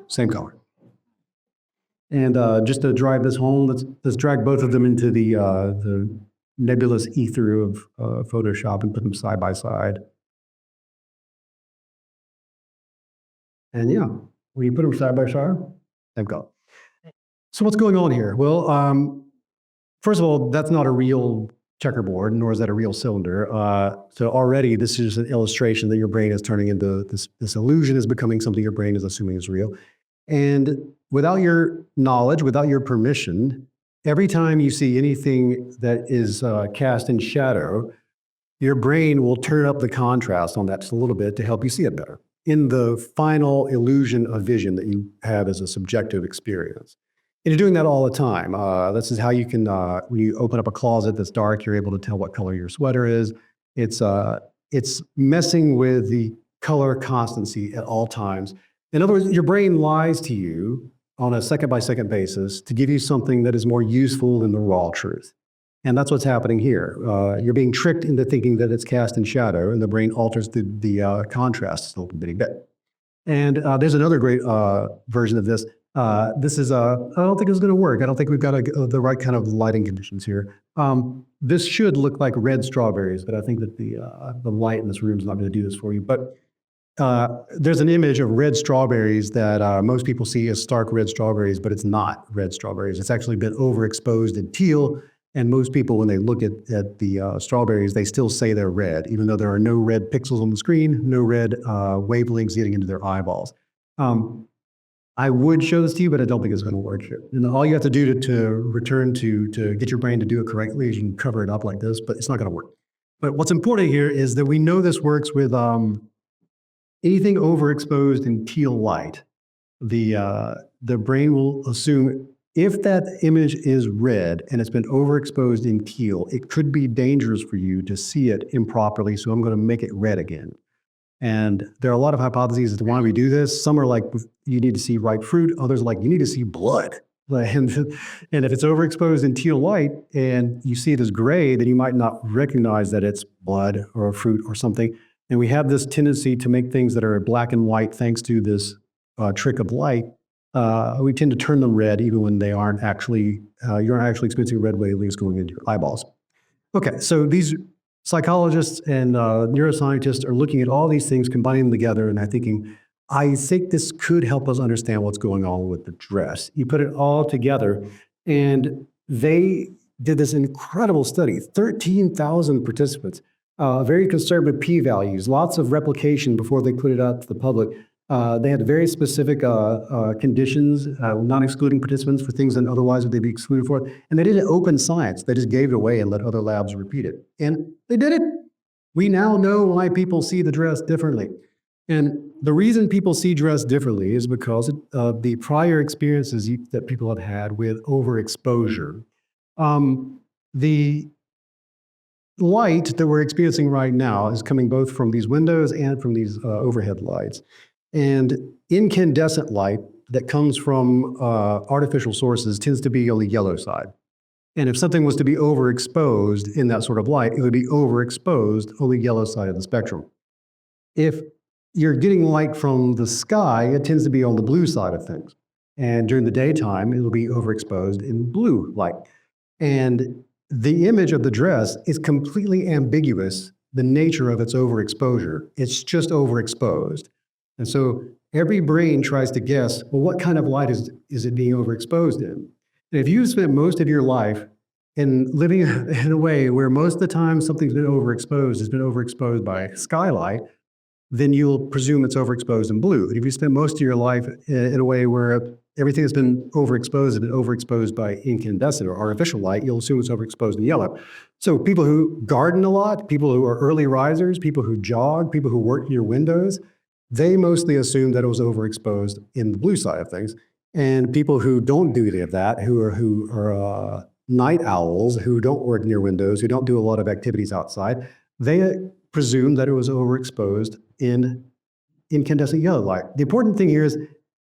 same color. And just to drive this home, let's drag both of them into the nebulous ether of Photoshop and put them side by side. And yeah, when you put them side by side, they've got. So what's going on here? Well, first of all, that's not a real checkerboard, nor is that a real cylinder. So already this is an illustration that your brain is turning into this illusion is becoming something your brain is assuming is real. And without your knowledge, without your permission, every time you see anything that is cast in shadow, your brain will turn up the contrast on that just a little bit to help you see it better in the final illusion of vision that you have as a subjective experience. And you're doing that all the time. This is how you can, when you open up a closet that's dark, you're able to tell what color your sweater is. It's messing with the color constancy at all times. In other words, your brain lies to you on a second-by-second basis to give you something that is more useful than the raw truth. And that's what's happening here. You're being tricked into thinking that it's cast in shadow, and the brain alters the contrast a little bitty bit. And there's another great version of this. This is, I don't think it's going to work. I don't think we've got the right kind of lighting conditions here. This should look like red strawberries, but I think that the light in this room is not going to do this for you. But there's an image of red strawberries that most people see as stark red strawberries, but it's not red strawberries. It's actually been overexposed in teal. And most people, when they look at the strawberries, they still say they're red, even though there are no red pixels on the screen, no red wavelengths getting into their eyeballs. I would show this to you, but I don't think it's going to work here. And all you have to do to return to get your brain to do it correctly is you can cover it up like this, but it's not going to work. But what's important here is that we know this works with anything overexposed in teal light. The brain will assume if that image is red and it's been overexposed in teal, it could be dangerous for you to see it improperly, so I'm going to make it red again. And there are a lot of hypotheses as to why we do this. Some are like, you need to see ripe fruit. Others are like, you need to see blood. And if it's overexposed in teal light and you see it as gray, then you might not recognize that it's blood or a fruit or something. And we have this tendency to make things that are black and white thanks to this trick of light. We tend to turn them red even when they aren't actually, you aren't actually experiencing red wavelengths going into your eyeballs. Okay, so these psychologists and neuroscientists are looking at all these things, combining them together, and they're thinking, I think this could help us understand what's going on with the dress. You put it all together, and they did this incredible study, 13,000 participants, very conservative p-values, lots of replication before they put it out to the public. They had very specific conditions, not excluding participants for things that otherwise would they be excluded for. And they did it open science. They just gave it away and let other labs repeat it. And they did it. We now know why people see the dress differently. And the reason people see dress differently is because of the prior experiences that people have had with overexposure. The light that we're experiencing right now is coming both from these windows and from these overhead lights. And incandescent light that comes from artificial sources tends to be on the yellow side. And if something was to be overexposed in that sort of light, it would be overexposed on the yellow side of the spectrum. If you're getting light from the sky, it tends to be on the blue side of things. And during the daytime, it will be overexposed in blue light. And the image of the dress is completely ambiguous, the nature of its overexposure. It's just overexposed. And so every brain tries to guess, well, what kind of light is it being overexposed in? And if you spent most of your life in living in a way where most of the time something's been overexposed, has been overexposed by skylight, then you'll presume it's overexposed in blue. And if you spend most of your life in a way where everything that's been overexposed has been overexposed by incandescent or artificial light, you'll assume it's overexposed in yellow. So people who garden a lot, people who are early risers, people who jog, people who work near windows, they mostly assume that it was overexposed in the blue side of things. And people who don't do any of that, who are night owls, who don't work near windows, who don't do a lot of activities outside, they presume that it was overexposed in incandescent yellow light. The important thing here is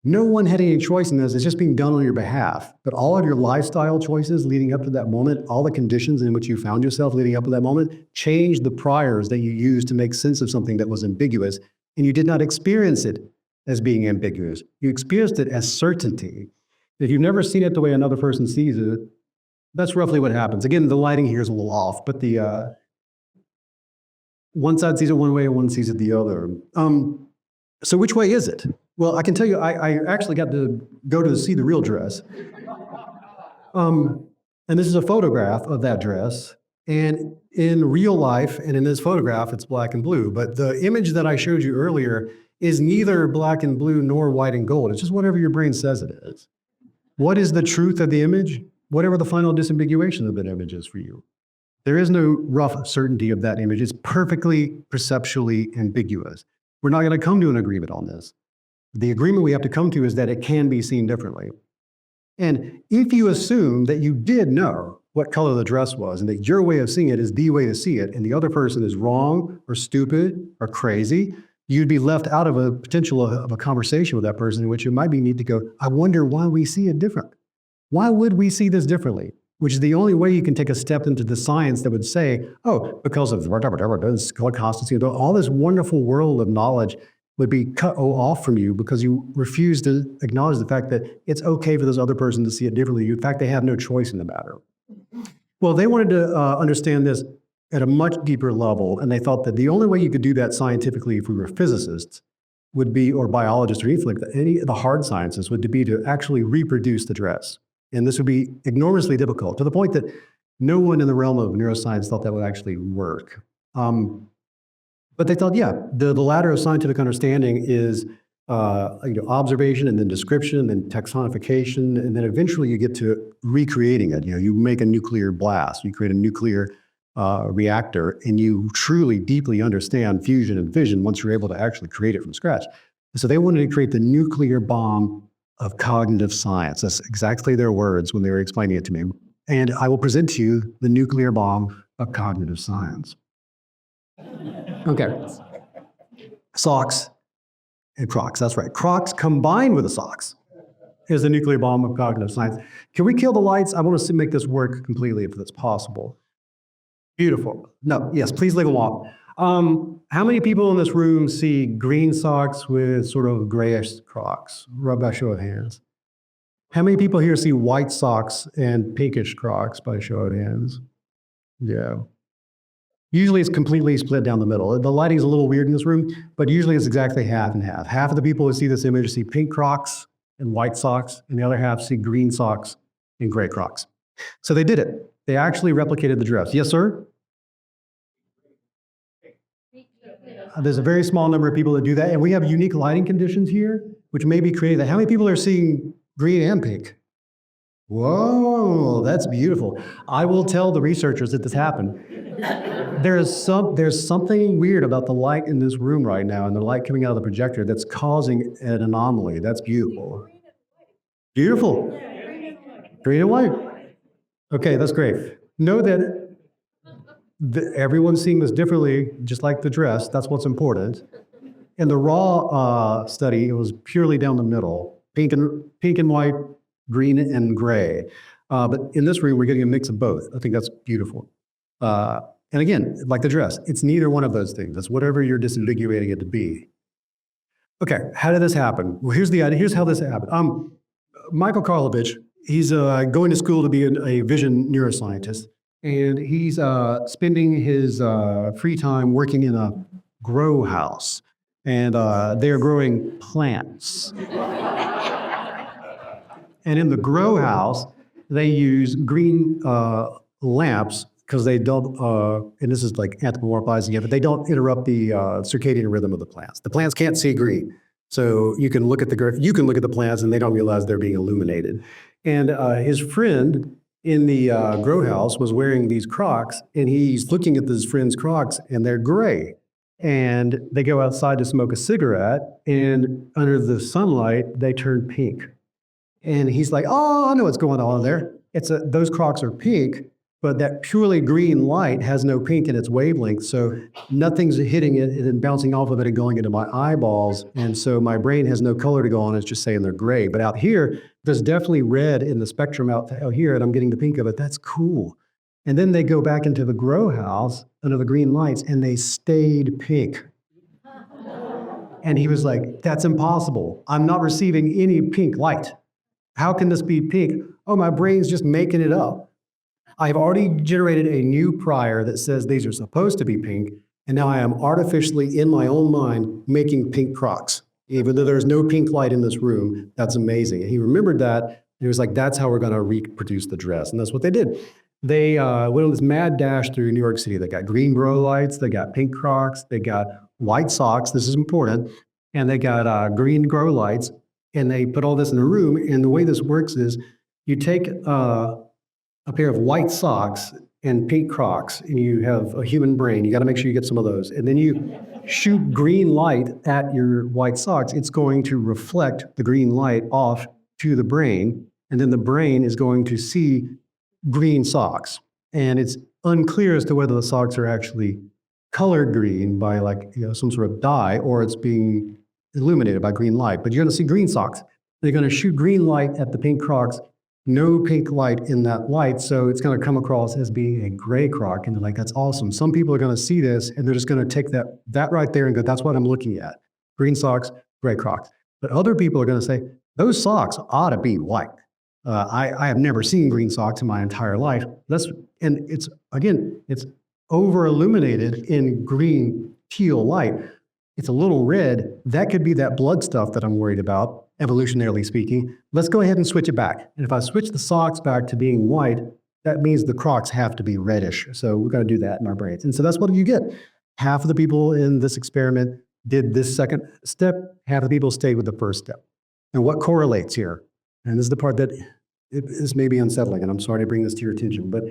No one had any choice in this. It's just being done on your behalf. But all of your lifestyle choices leading up to that moment, all the conditions in which you found yourself leading up to that moment, changed the priors that you used to make sense of something that was ambiguous. And you did not experience it as being ambiguous. You experienced it as certainty. If you've never seen it the way another person sees it, that's roughly what happens. Again, the lighting here is a little off, but the one side sees it one way and one sees it the other. So which way is it? Well, I can tell you, I actually got to go to see the real dress. And this is a photograph of that dress. And in real life, and in this photograph, it's black and blue. But the image that I showed you earlier is neither black and blue nor white and gold. It's just whatever your brain says it is. What is the truth of the image? Whatever the final disambiguation of that image is for you. There is no rough certainty of that image. It's perfectly perceptually ambiguous. We're not going to come to an agreement on this. The agreement we have to come to is that it can be seen differently. And if you assume that you did know what color the dress was and that your way of seeing it is the way to see it and the other person is wrong or stupid or crazy, you'd be left out of a potential of a conversation with that person in which you might be need to go, I wonder why we see it different. Why would we see this differently? Which is the only way you can take a step into the science that would say, oh, because of whatever, color constancy, all this wonderful world of knowledge would be cut off from you because you refuse to acknowledge the fact that it's okay for this other person to see it differently. In fact, they have no choice in the matter. Well, they wanted to understand this at a much deeper level, and they thought that the only way you could do that scientifically if we were physicists would be, or biologists or anything like that, any of the hard sciences would be to actually reproduce the dress. And this would be enormously difficult to the point that no one in the realm of neuroscience thought that would actually work. But they thought, yeah, the ladder of scientific understanding is observation and then description and then taxonification, and then eventually you get to recreating it. You make a nuclear blast, you create a nuclear reactor, and you truly, deeply understand fusion and fission once you're able to actually create it from scratch. So they wanted to create the nuclear bomb of cognitive science. That's exactly their words when they were explaining it to me. And I will present to you the nuclear bomb of cognitive science. Okay. Socks and Crocs, that's right. Crocs combined with the socks is the nuclear bomb of cognitive science. Can we kill the lights? I want to make this work completely if that's possible. Beautiful. No, yes, please leave them off. How many people in this room see green socks with sort of grayish Crocs? Rub by show of hands. How many people here see white socks and pinkish Crocs by show of hands? Yeah. Usually it's completely split down the middle. The lighting is a little weird in this room, but usually it's exactly half and half. Half of the people who see this image see pink Crocs and white socks, and the other half see green socks and gray Crocs. So they did it. They actually replicated the dress. Yes, sir? There's a very small number of people that do that, and we have unique lighting conditions here, which may be creating that. How many people are seeing green and pink? Whoa, that's beautiful. I will tell the researchers that this happened. There's something weird about the light in this room right now and the light coming out of the projector that's causing an anomaly. That's beautiful. Beautiful. Green and white. Okay, that's great. Know that everyone's seeing this differently, just like the dress. That's what's important. In the raw study, it was purely down the middle, pink and white, green and gray. But in this room, we're getting a mix of both. I think that's beautiful. And again, like the dress, it's neither one of those things. It's whatever you're disambiguating it to be. Okay, how did this happen? Well, here's the idea. Here's how this happened. Michael Karlovich, he's going to school to be a vision neuroscientist, and he's spending his free time working in a grow house, and they're growing plants. And in the grow house, they use green lamps because they don't, and this is like anthropomorphizing it, but they don't interrupt the circadian rhythm of the plants. The plants can't see green. So you can look at the plants and they don't realize they're being illuminated. And his friend in the grow house was wearing these Crocs, and he's looking at his friend's Crocs, and they're gray. And they go outside to smoke a cigarette, and under the sunlight, they turn pink. And he's like, oh, I know what's going on there. Those Crocs are pink, but that purely green light has no pink in its wavelength, so nothing's hitting it and then bouncing off of it and going into my eyeballs, and so my brain has no color to go on, it's just saying they're gray. But out here, there's definitely red in the spectrum out here, and I'm getting the pink of it. That's cool. And then they go back into the grow house under the green lights, and they stayed pink. And he was like, that's impossible. I'm not receiving any pink light. How can this be pink? Oh, my brain's just making it up. I've already generated a new prior that says these are supposed to be pink, and now I am artificially, in my own mind, making pink Crocs. Even though there's no pink light in this room, that's amazing. And he remembered that, and he was like, that's how we're gonna reproduce the dress. And that's what they did. They went on this mad dash through New York City. They got green grow lights, they got pink Crocs, they got white socks, this is important, and they got green grow lights, and they put all this in a room, and the way this works is you take a pair of white socks and pink Crocs, and you have a human brain. You got to make sure you get some of those. And then you shoot green light at your white socks. It's going to reflect the green light off to the brain, and then the brain is going to see green socks. And it's unclear as to whether the socks are actually colored green by some sort of dye, or it's being illuminated by green light. But you're going to see green socks. They're going to shoot green light at the pink Crocs. No pink light in that light, so it's going to come across as being a gray Croc, and they're like, that's awesome. Some people are going to see this, and they're just going to take that right there and go, that's what I'm looking at. Green socks, gray Crocs. But other people are going to say, those socks ought to be white. I have never seen green socks in my entire life. And it's over illuminated in green teal light. It's a little red. That could be that blood stuff that I'm worried about, evolutionarily speaking. Let's go ahead and switch it back. And if I switch the socks back to being white, that means the Crocs have to be reddish. So we're going to do that in our brains. And so that's what you get. Half of the people in this experiment did this second step. Half of the people stayed with the first step. And what correlates here? And this is the part that is maybe unsettling, and I'm sorry to bring this to your attention, but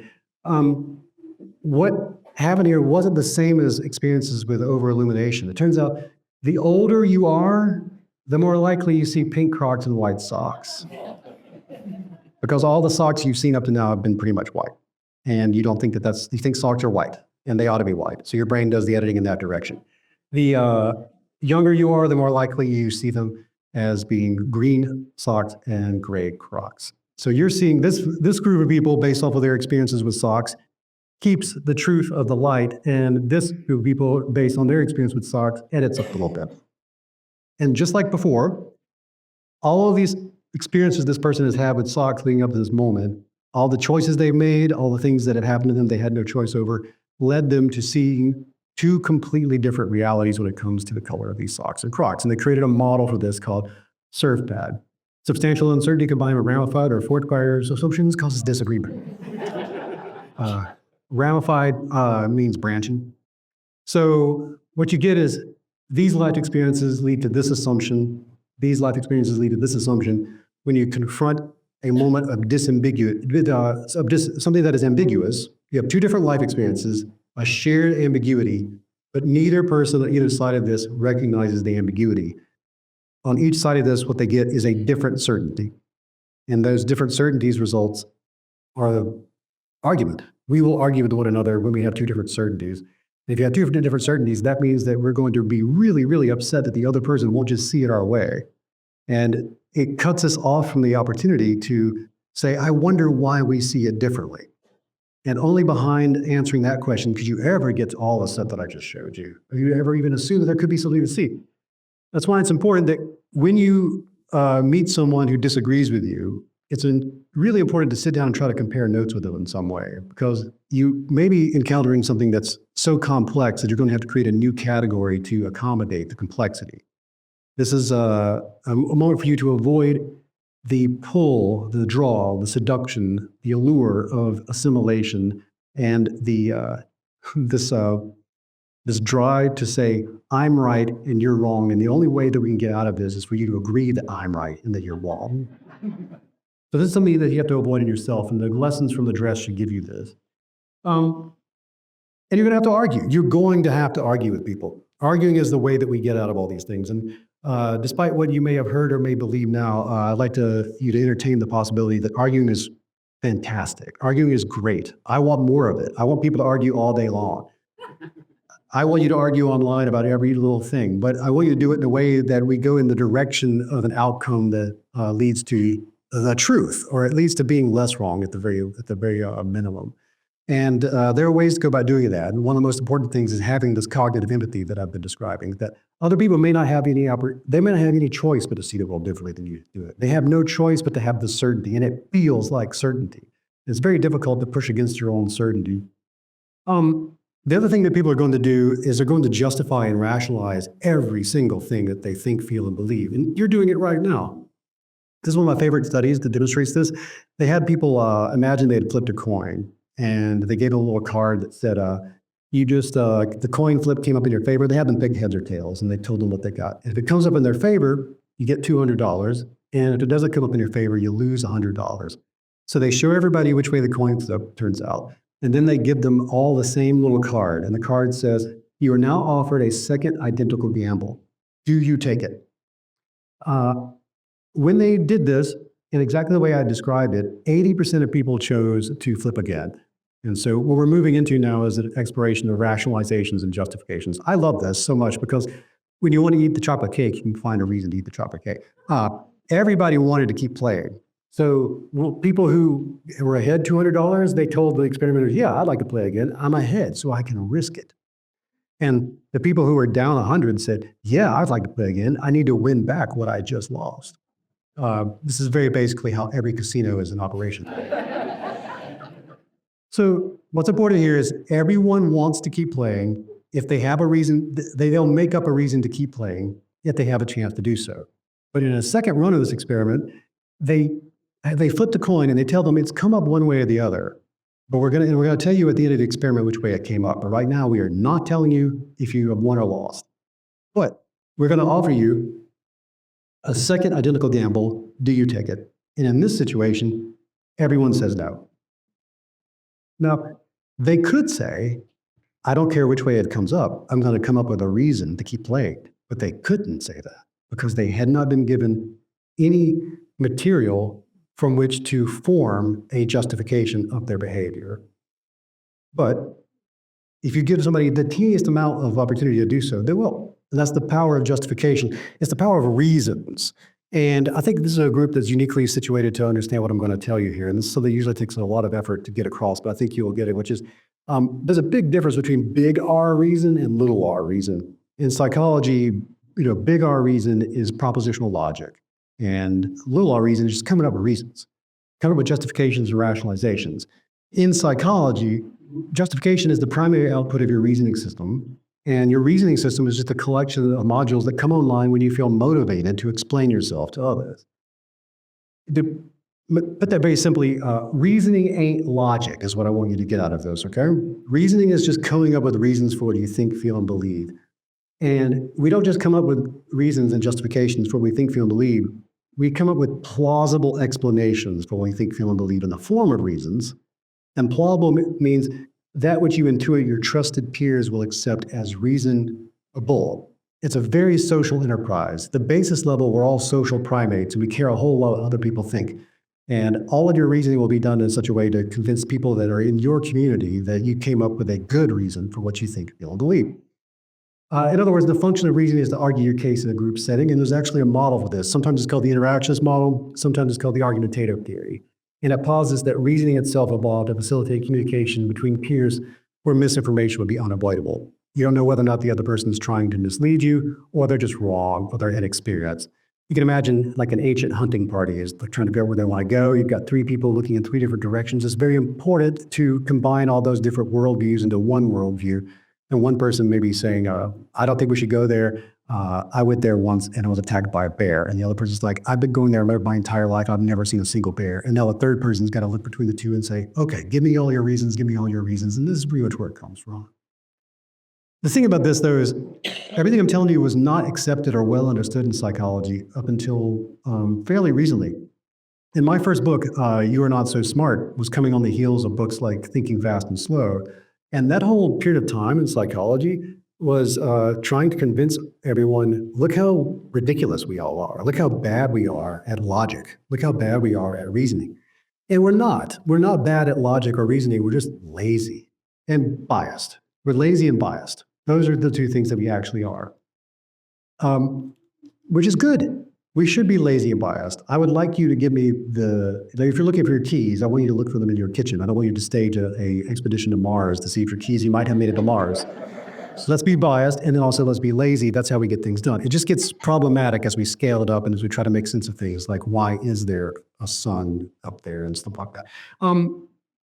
what happened here wasn't the same as experiences with over-illumination. It turns out the older you are, the more likely you see pink Crocs and white socks. Because all the socks you've seen up to now have been pretty much white. And you don't think you think socks are white, and they ought to be white. So your brain does the editing in that direction. The younger you are, the more likely you see them as being green socks and gray Crocs. So you're seeing this group of people, based off of their experiences with socks, keeps the truth of the light, and this group of people, based on their experience with socks, edits up a little bit. And just like before, all of these experiences this person has had with socks leading up to this moment, all the choices they've made, all the things that have happened to them they had no choice over, led them to seeing two completely different realities when it comes to the color of these socks and Crocs. And they created a model for this called SURFPAD. Substantial uncertainty combined with ramified or forked prior assumptions causes disagreement. Ramified means branching. So what you get is these life experiences lead to this assumption. These life experiences lead to this assumption. When you confront a moment of something that is ambiguous, you have two different life experiences, a shared ambiguity, but neither person on either side of this recognizes the ambiguity. On each side of this, what they get is a different certainty. And those different certainties results are the argument. We will argue with one another when we have two different certainties. And if you have two different certainties, that means that we're going to be really, really upset that the other person won't just see it our way. And it cuts us off from the opportunity to say, I wonder why we see it differently. And only behind answering that question could you ever get to all the stuff that I just showed you. Or you ever even assume that there could be something to see. That's why it's important that when you meet someone who disagrees with you, it's really important to sit down and try to compare notes with them in some way, because you may be encountering something that's so complex that you're going to have to create a new category to accommodate the complexity. This is a moment for you to avoid the pull, the draw, the seduction, the allure of assimilation, and this drive to say, I'm right and you're wrong, and the only way that we can get out of this is for you to agree that I'm right and that you're wrong. So this is something that you have to avoid in yourself, and the lessons from the dress should give you this. And you're going to have to argue. You're going to have to argue with people. Arguing is the way that we get out of all these things. And despite what you may have heard or may believe now, I'd like you to entertain the possibility that arguing is fantastic. Arguing is great. I want more of it. I want people to argue all day long. I want you to argue online about every little thing, but I want you to do it in a way that we go in the direction of an outcome that leads to the truth, or at least to being less wrong at the very minimum. And there are ways to go about doing that. And one of the most important things is having this cognitive empathy that I've been describing, that other people may not have any choice but to see the world differently than you do it. They have no choice but to have the certainty, and it feels like certainty. It's very difficult to push against your own certainty. The other thing that people are going to do is they're going to justify and rationalize every single thing that they think, feel, and believe. And you're doing it right now. This is one of my favorite studies that demonstrates this. They had people imagine they had flipped a coin, and they gave a little card that said, the coin flip came up in your favor. They had them pick heads or tails, and they told them what they got. If it comes up in their favor, you get $200. And if it doesn't come up in your favor, you lose $100. So they show everybody which way the coin flip turns out. And then they give them all the same little card. And the card says, you are now offered a second identical gamble. Do you take it? When they did this, in exactly the way I described it, 80% of people chose to flip again. And so what we're moving into now is an exploration of rationalizations and justifications. I love this so much because when you want to eat the chocolate cake, you can find a reason to eat the chocolate cake. Everybody wanted to keep playing. So people who were ahead $200, they told the experimenters, yeah, I'd like to play again. I'm ahead, so I can risk it. And the people who were down 100 said, yeah, I'd like to play again. I need to win back what I just lost. This is very basically how every casino is in operation. So what's important here is everyone wants to keep playing. If they have a reason, they'll make up a reason to keep playing if they have a chance to do so. But in a second run of this experiment, they flip the coin and they tell them it's come up one way or the other. But we're going to tell you at the end of the experiment which way it came up. But right now, we are not telling you if you have won or lost. But we're going to offer you a second identical gamble. Do you take it? And in this situation, everyone says no. Now, they could say, I don't care which way it comes up. I'm going to come up with a reason to keep playing. But they couldn't say that because they had not been given any material from which to form a justification of their behavior. But if you give somebody the teeniest amount of opportunity to do so, they will. And that's the power of justification. It's the power of reasons. And I think this is a group that's uniquely situated to understand what I'm going to tell you here. And so that usually takes a lot of effort to get across, but I think you'll get it, which is there's a big difference between big R reason and little r reason. In psychology, big R reason is propositional logic. And little r reason is just coming up with reasons, coming up with justifications and rationalizations. In psychology, justification is the primary output of your reasoning system. And your reasoning system is just a collection of modules that come online when you feel motivated to explain yourself to others. To put that very simply, reasoning ain't logic is what I want you to get out of this, okay? Reasoning is just coming up with reasons for what you think, feel, and believe. And we don't just come up with reasons and justifications for what we think, feel, and believe. We come up with plausible explanations for what we think, feel, and believe in the form of reasons. And plausible means that which you intuit your trusted peers will accept as reasonable. It's a very social enterprise. The basis level, we're all social primates, and we care a whole lot what other people think. And all of your reasoning will be done in such a way to convince people that are in your community that you came up with a good reason for what you think, feel, and believe. In other words, the function of reasoning is to argue your case in a group setting, and there's actually a model for this. Sometimes it's called the interactionist model, sometimes it's called the argumentative theory. And it posits that reasoning itself evolved to facilitate communication between peers where misinformation would be unavoidable. You don't know whether or not the other person is trying to mislead you, or they're just wrong, or they're inexperienced. You can imagine like an ancient hunting party is trying to go where they want to go. You've got three people looking in three different directions. It's very important to combine all those different worldviews into one worldview. And one person may be saying, I don't think we should go there. I went there once and I was attacked by a bear. And the other person's like, I've been going there my entire life. I've never seen a single bear. And now the third person's got to look between the two and say, okay, give me all your reasons, give me all your reasons. And this is pretty much where it comes from. The thing about this, though, is everything I'm telling you was not accepted or well understood in psychology up until fairly recently. In my first book, You Are Not So Smart, was coming on the heels of books like Thinking Fast and Slow. And that whole period of time in psychology was trying to convince everyone, look how ridiculous we all are. Look how bad we are at logic. Look how bad we are at reasoning. And we're not. We're not bad at logic or reasoning. We're just lazy and biased. We're lazy and biased. Those are the two things that we actually are, which is good. We should be lazy and biased. I would like you to give me if you're looking for your keys, I want you to look for them in your kitchen. I don't want you to stage a expedition to Mars to see if your keys, you might have made it to Mars. So let's be biased, and then also let's be lazy. That's how we get things done. It just gets problematic as we scale it up and as we try to make sense of things, like why is there a sun up there and stuff like that.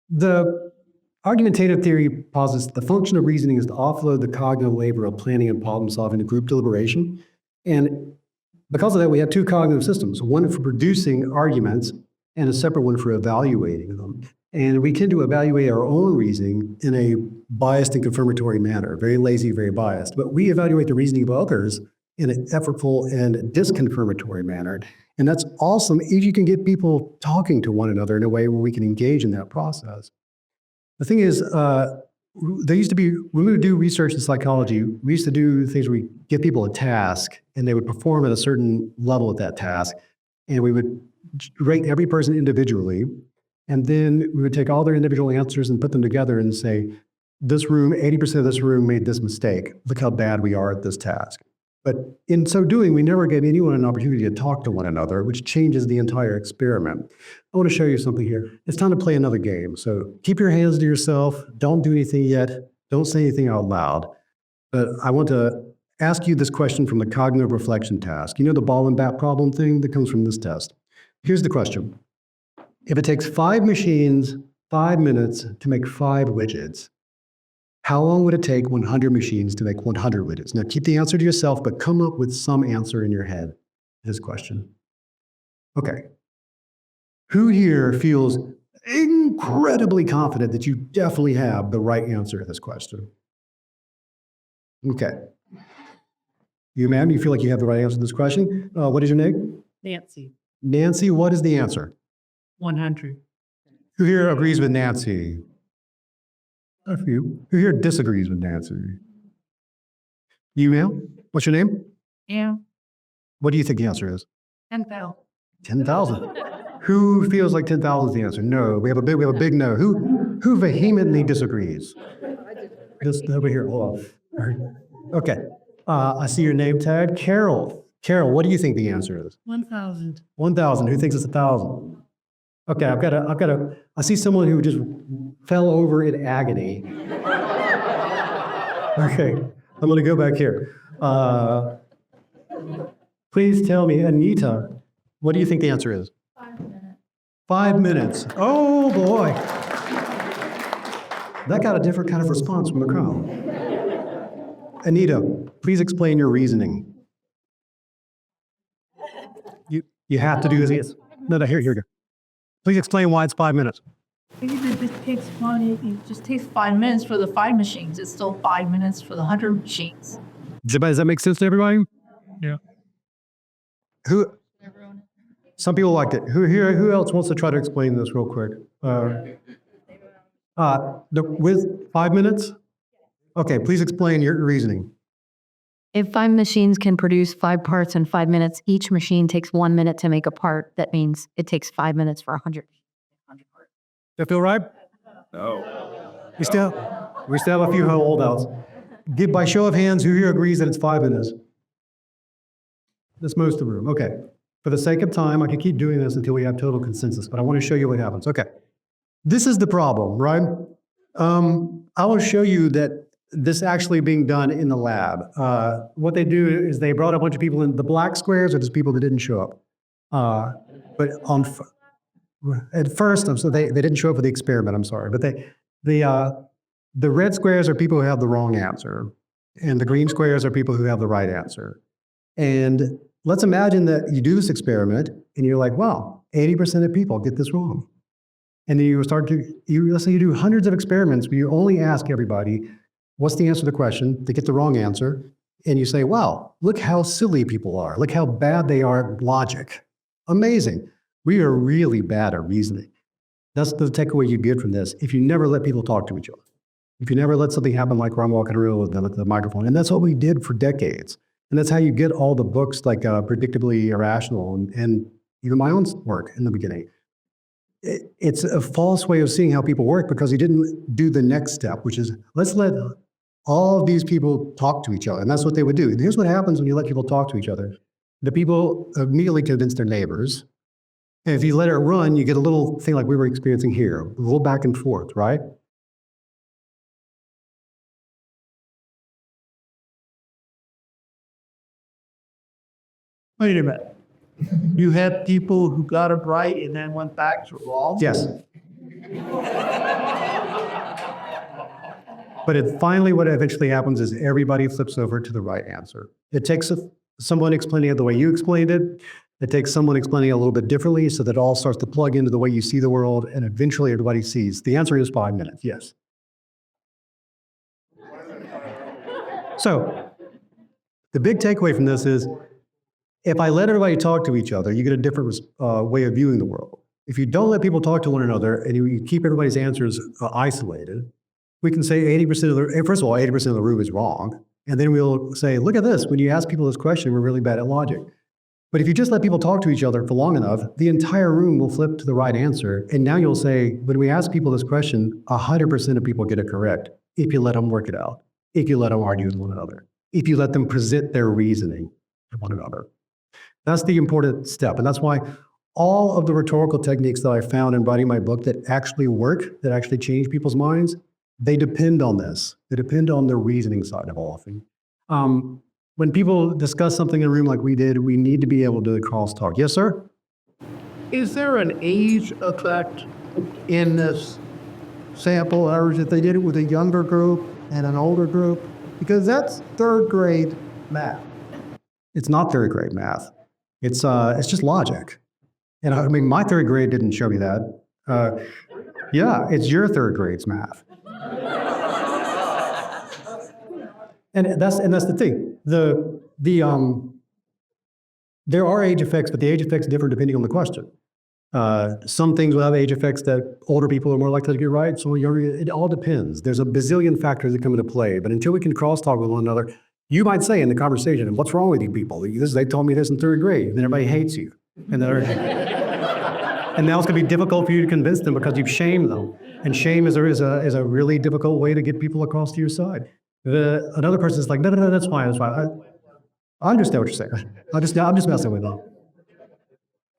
The argumentative theory posits the function of reasoning is to offload the cognitive labor of planning and problem solving to group deliberation. And because of that, we have two cognitive systems, one for producing arguments and a separate one for evaluating them. And we tend to evaluate our own reasoning in a biased and confirmatory manner, very lazy, very biased. But we evaluate the reasoning of others in an effortful and disconfirmatory manner. And that's awesome if you can get people talking to one another in a way where we can engage in that process. The thing is, there used to be, when we would do research in psychology, we used to do things where we give people a task and they would perform at a certain level at that task. And we would rate every person individually. And then we would take all their individual answers and put them together and say, this room, 80% of this room made this mistake. Look how bad we are at this task. But in so doing, we never gave anyone an opportunity to talk to one another, which changes the entire experiment. I want to show you something here. It's time to play another game. So keep your hands to yourself. Don't do anything yet. Don't say anything out loud. But I want to ask you this question from the cognitive reflection task. You know the ball and bat problem thing that comes from this test? Here's the question. If it takes 5 machines 5 minutes to make 5 widgets, how long would it take 100 machines to make 100 widgets? Now keep the answer to yourself, but come up with some answer in your head to this question. Okay. Who here feels incredibly confident that you definitely have the right answer to this question? Okay. You, ma'am, you feel like you have the right answer to this question? What is your name? Nancy. Nancy, what is the answer? 100. Who here agrees with Nancy? A few. Who here disagrees with Nancy? You, ma'am? What's your name? Yeah. What do you think the answer is? 10,000. 10,000. Who feels like 10,000 is the answer? No. We have a big no. Who vehemently disagrees? Just over here. Hold on. Okay. I see your name tag. Carol. Carol, what do you think the answer is? 1,000. 1,000. Who thinks it's 1,000? Okay, I see someone who just fell over in agony. Okay, I'm gonna go back here. Please tell me, Anita, what do you think the answer is? 5 minutes. 5 minutes. Oh boy. That got a different kind of response from the crowd. Anita, please explain your reasoning. You have to do this. No, here you go. Please explain why it's 5 minutes. Because it just takes 5 minutes for the 5 machines. It's still 5 minutes for the 100 machines. Does that make sense to everybody? Yeah. Some people liked it. Who else wants to try to explain this real quick? With 5 minutes? Okay, please explain your reasoning. If 5 machines can produce 5 parts in 5 minutes, each machine takes 1 minute to make a part. That means it takes 5 minutes for 100 parts. That feel right? No. We still have a few holdouts. By show of hands, who here agrees that it's 5 minutes? That's most of the room. Okay. For the sake of time, I can keep doing this until we have total consensus, but I want to show you what happens. Okay. This is the problem, right? I will show you that this actually being done in the lab. What they do is they brought a bunch of people in. The black squares are just people that didn't show up. But at first, so they didn't show up for the experiment, I'm sorry. But the red squares are people who have the wrong answer. And the green squares are people who have the right answer. And let's imagine that you do this experiment and you're like, wow, 80% of people get this wrong. And then let's say you do hundreds of experiments where you only ask everybody, what's the answer to the question? They get the wrong answer. And you say, wow, look how silly people are. Look how bad they are at logic. Amazing. We are really bad at reasoning. That's the takeaway you get from this. If you never let people talk to each other, if you never let something happen like where I'm walking around with the microphone, and that's what we did for decades. And that's how you get all the books like Predictably Irrational and even my own work in the beginning. it's a false way of seeing how people work because he didn't do the next step, which is let's let all of these people talk to each other. And that's what they would do. And here's what happens when you let people talk to each other. The people immediately convince their neighbors. And if you let it run, you get a little thing like we were experiencing here, a little back and forth, right? Wait a minute. You had people who got it right and then went back to wrong? Yes. But finally, what eventually happens is everybody flips over to the right answer. It takes someone explaining it the way you explained it. It takes someone explaining it a little bit differently so that it all starts to plug into the way you see the world, and eventually everybody sees. The answer is 5 minutes, yes. So, the big takeaway from this is, if I let everybody talk to each other, you get a different way of viewing the world. If you don't let people talk to one another and you keep everybody's answers isolated, we can say 80% of the, first of all, 80% of the room is wrong. And then we'll say, look at this, when you ask people this question, we're really bad at logic. But if you just let people talk to each other for long enough, the entire room will flip to the right answer. And now you'll say, when we ask people this question, 100% of people get it correct if you let them work it out, if you let them argue with one another, if you let them present their reasoning to one another. That's the important step. And that's why all of the rhetorical techniques that I found in writing my book that actually work, that actually change people's minds, they depend on this. They depend on the reasoning side of all things. When people discuss something in a room like we did, we need to be able to crosstalk. Yes, sir? Is there an age effect in this sample? In other words, if they did it with a younger group and an older group? Because that's third grade math. It's not third grade math. It's just logic. And I mean, my third grade didn't show me that. Yeah, it's your third grade's math. And that's the thing. There are age effects, but the age effects differ depending on the question. Some things will have age effects that older people are more likely to get right. So younger, it all depends. There's a bazillion factors that come into play. But until we can crosstalk with one another, you might say in the conversation, "What's wrong with you people? They told me this in third grade." And then everybody hates you. And now it's going to be difficult for you to convince them because you've shamed them. And shame is a really difficult way to get people across to your side. Another person is like, no, that's fine, that's fine. I understand what you're saying. I'm just messing with you.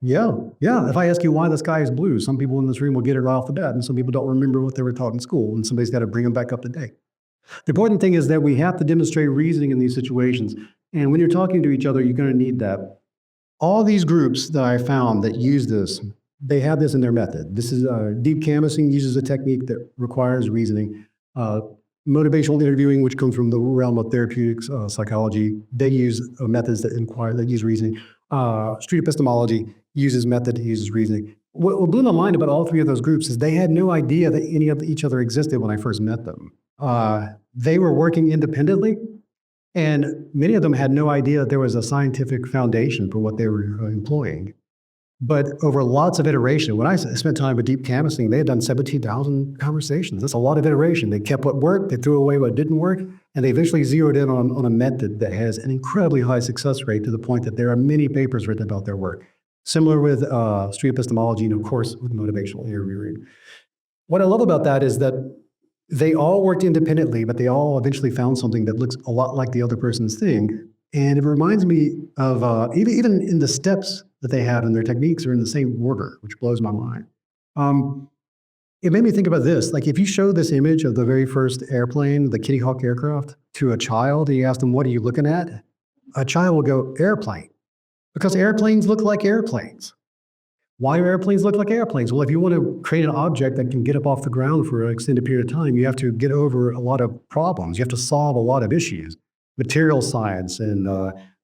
Yeah. If I ask you why the sky is blue, some people in this room will get it right off the bat, and some people don't remember what they were taught in school, and somebody's got to bring them back up to date. The important thing is that we have to demonstrate reasoning in these situations. And when you're talking to each other, you're going to need that. All these groups that I found that use this, they have this in their method. This is deep canvassing uses a technique that requires reasoning. Motivational interviewing, which comes from the realm of therapeutics, psychology, they use methods that use reasoning. Street epistemology uses method, uses reasoning. What blew my mind about all three of those groups is they had no idea that any of each other existed when I first met them. They were working independently, and many of them had no idea that there was a scientific foundation for what they were employing. But over lots of iteration, when I spent time with deep canvassing, they had done 17,000 conversations. That's a lot of iteration. They kept what worked, they threw away what didn't work, and they eventually zeroed in on a method that has an incredibly high success rate to the point that there are many papers written about their work. Similar with street epistemology and, of course, with motivational interviewing. What I love about that is that they all worked independently, but they all eventually found something that looks a lot like the other person's thing. And it reminds me of, even in the steps that they have and their techniques are in the same order, which blows my mind. It made me think about this. Like if you show this image of the very first airplane, the Kitty Hawk aircraft, to a child, and you ask them, what are you looking at? A child will go, airplane. Because airplanes look like airplanes. Why do airplanes look like airplanes? Well, if you want to create an object that can get up off the ground for an extended period of time, you have to get over a lot of problems. You have to solve a lot of issues. Material science and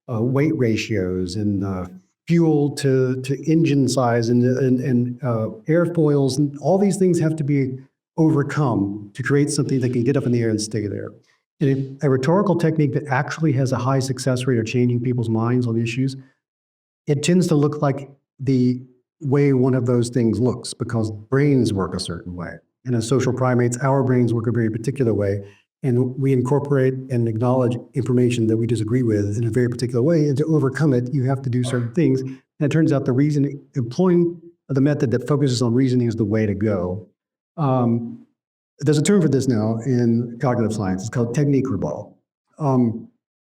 weight ratios and fuel to engine size and airfoils, and all these things have to be overcome to create something that can get up in the air and stay there. And a rhetorical technique that actually has a high success rate of changing people's minds on issues, it tends to look like the way one of those things looks because brains work a certain way. And as social primates, our brains work a very particular way. And we incorporate and acknowledge information that we disagree with in a very particular way. And to overcome it, you have to do certain things. And it turns out the reason employing the method that focuses on reasoning is the way to go. There's a term for this now in cognitive science. It's called technique rebuttal.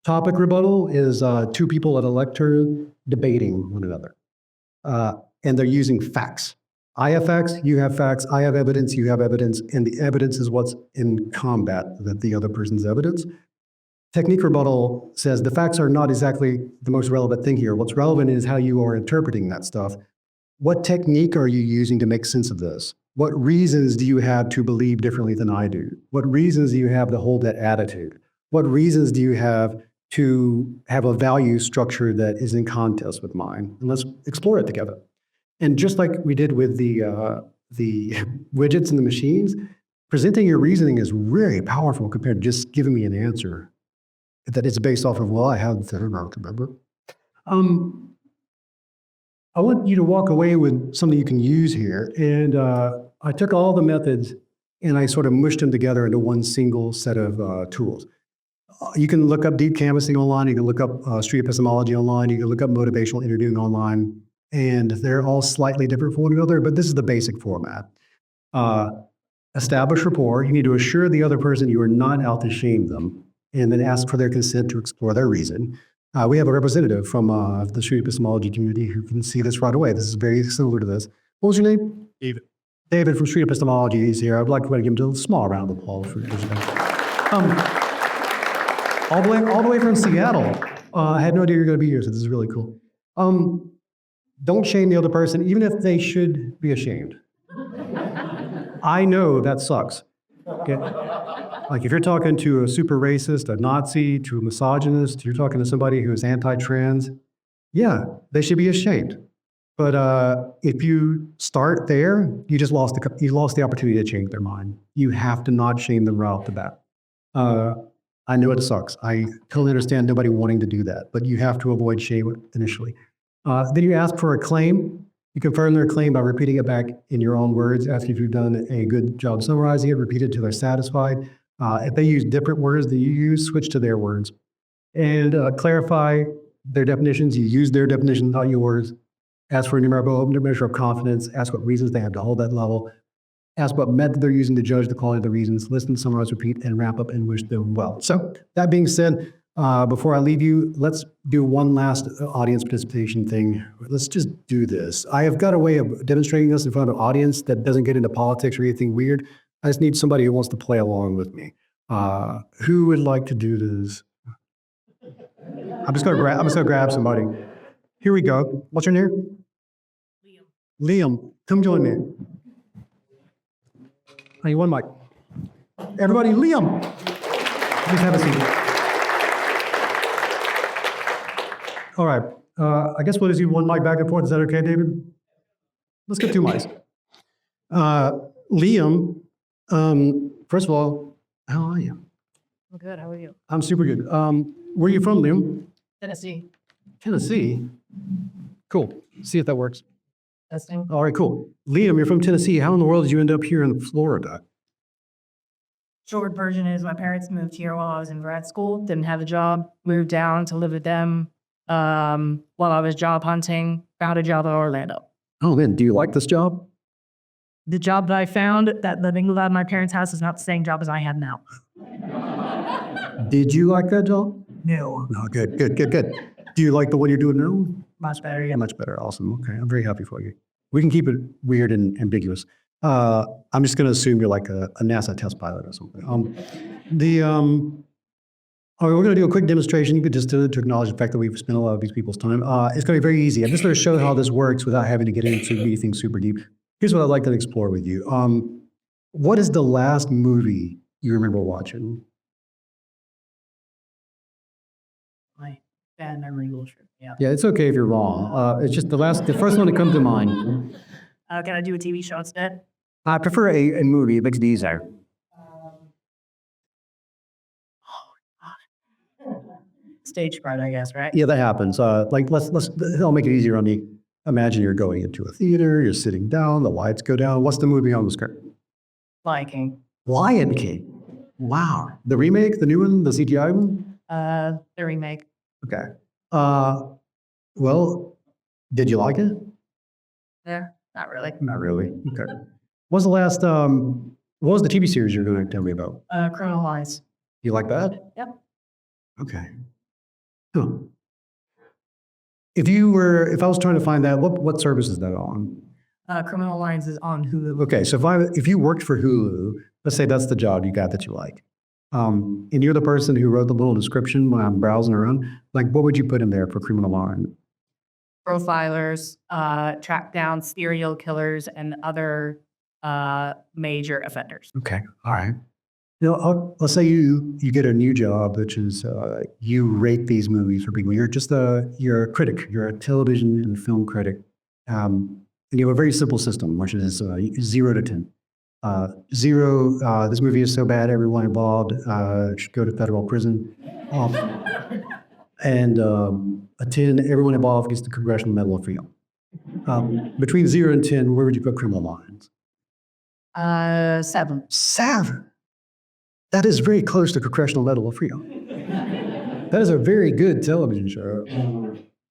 Topic rebuttal is two people at a lectern debating one another. And they're using facts. I have facts, you have facts, I have evidence, you have evidence, and the evidence is what's in combat with the other person's evidence. Technique rebuttal says the facts are not exactly the most relevant thing here. What's relevant is how you are interpreting that stuff. What technique are you using to make sense of this? What reasons do you have to believe differently than I do? What reasons do you have to hold that attitude? What reasons do you have to have a value structure that is in contest with mine? And let's explore it together. And just like we did with the widgets and the machines, presenting your reasoning is very powerful compared to just giving me an answer that is based off of, well, I have the remember. I want you to walk away with something you can use here. And I took all the methods and I sort of mushed them together into one single set of tools. You can look up deep canvassing online. You can look up street epistemology online. You can look up motivational interviewing online. And they're all slightly different from one another, but this is the basic format. Establish rapport. You need to assure the other person you are not out to shame them, and then ask for their consent to explore their reason. We have a representative from the street epistemology community who can see this right away. This is very similar to this. What was your name? David. David from street epistemology is here. I'd like to give him a small round of applause for his all the way from Seattle. I had no idea you were going to be here, so this is really cool. Don't shame the other person, even if they should be ashamed. I know that sucks. Okay? Like if you're talking to a super racist, a Nazi, to a misogynist, you're talking to somebody who is anti-trans, yeah, they should be ashamed. But if you start there, you just lost the opportunity to change their mind. You have to not shame them right off the bat. I know it sucks. I totally understand nobody wanting to do that, but you have to avoid shame initially. Then you ask for a claim. You confirm their claim by repeating it back in your own words. Ask if you've done a good job summarizing it. Repeat it till they're satisfied. If they use different words that you use, switch to their words. And clarify their definitions. You use their definitions, not yours. Ask for a measure of confidence. Ask what reasons they have to hold that level. Ask what method they're using to judge the quality of the reasons. Listen, summarize, repeat, and wrap up and wish them well. So that being said, before I leave you, let's do one last audience participation thing. Let's just do this. I have got a way of demonstrating this in front of an audience that doesn't get into politics or anything weird. I just need somebody who wants to play along with me. Who would like to do this? I'm just gonna grab somebody. Here we go. What's your name? Liam. Come join me. I need one mic. Everybody, Liam. Please have a seat. All right. I guess we'll just do one mic back and forth. Is that okay, David? Let's get two mics. Liam, first of all, how are you? I'm good. How are you? I'm super good. Where are you from, Liam? Tennessee. Tennessee. Cool. See if that works. Testing. All right, cool. Liam, you're from Tennessee. How in the world did you end up here in Florida? Short version is my parents moved here while I was in grad school, didn't have a job, moved down to live with them while I was job hunting, found a job in Orlando. Oh, man, do you like this job? The job that I found, that living out of my parents' house, is not the same job as I have now. Did you like that job? No. No, good. Do you like the one you're doing now? Much better, Yeah, yeah. much better. Awesome. Okay, I'm very happy for you. We can keep it weird and ambiguous. I'm just going to assume you're like a NASA test pilot or something. All right, we're going to do a quick demonstration. You could just do it to acknowledge the fact that we've spent a lot of these people's time. It's going to be very easy. I'm just going to show how this works without having to get into anything super deep. Here's what I'd like to explore with you. What is the last movie you remember watching? My bad memory will trip. Yeah. Yeah, it's okay if you're wrong. It's just the first one that comes to mind. Can I do a TV show instead? I prefer a movie. It makes it easier. Stage fright, I guess, right? Yeah, that happens. I'll make it easier on you. Imagine you're going into a theater, you're sitting down, the lights go down. What's the movie on the screen? Lion King. Lion King. Wow. The remake, the new one, the CGI one? The remake. Okay. Well, did you like it? Yeah. Not really. Not really. Okay. What was the last, what was the TV series you were going to tell me about? Criminal Minds. You like that? Yep. Okay. Huh. If I was trying to find that, what service is that on? Criminal Minds is on Hulu. Okay, so if you worked for Hulu, let's say that's the job you got that you like, and you're the person who wrote the little description when I'm browsing around, like what would you put in there for Criminal Minds? Profilers, track down serial killers and other major offenders. Okay, all right. Let's say you get a new job, which is you rate these movies for people. You're just you're a critic. You're a television and film critic. And you have a very simple system, which is 0 to 10. 0, this movie is so bad, everyone involved should go to federal prison. And a 10, everyone involved gets the Congressional Medal of Freedom. Between 0 and 10, where would you put Criminal Minds? 7. 7. That is very close to Congressional Medal of Freedom. That is a very good television show.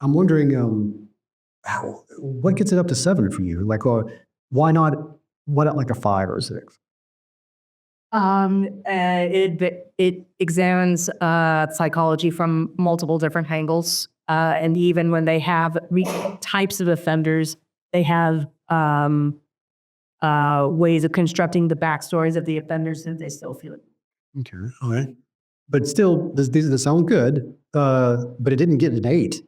I'm wondering, what gets it up to 7 for you? Like, why not like a 5 or a 6? It examines psychology from multiple different angles, and even when they have types of offenders, they have ways of constructing the backstories of the offenders, and they still feel it. Okay, all right. But still, this sounds good, but it didn't get an 8.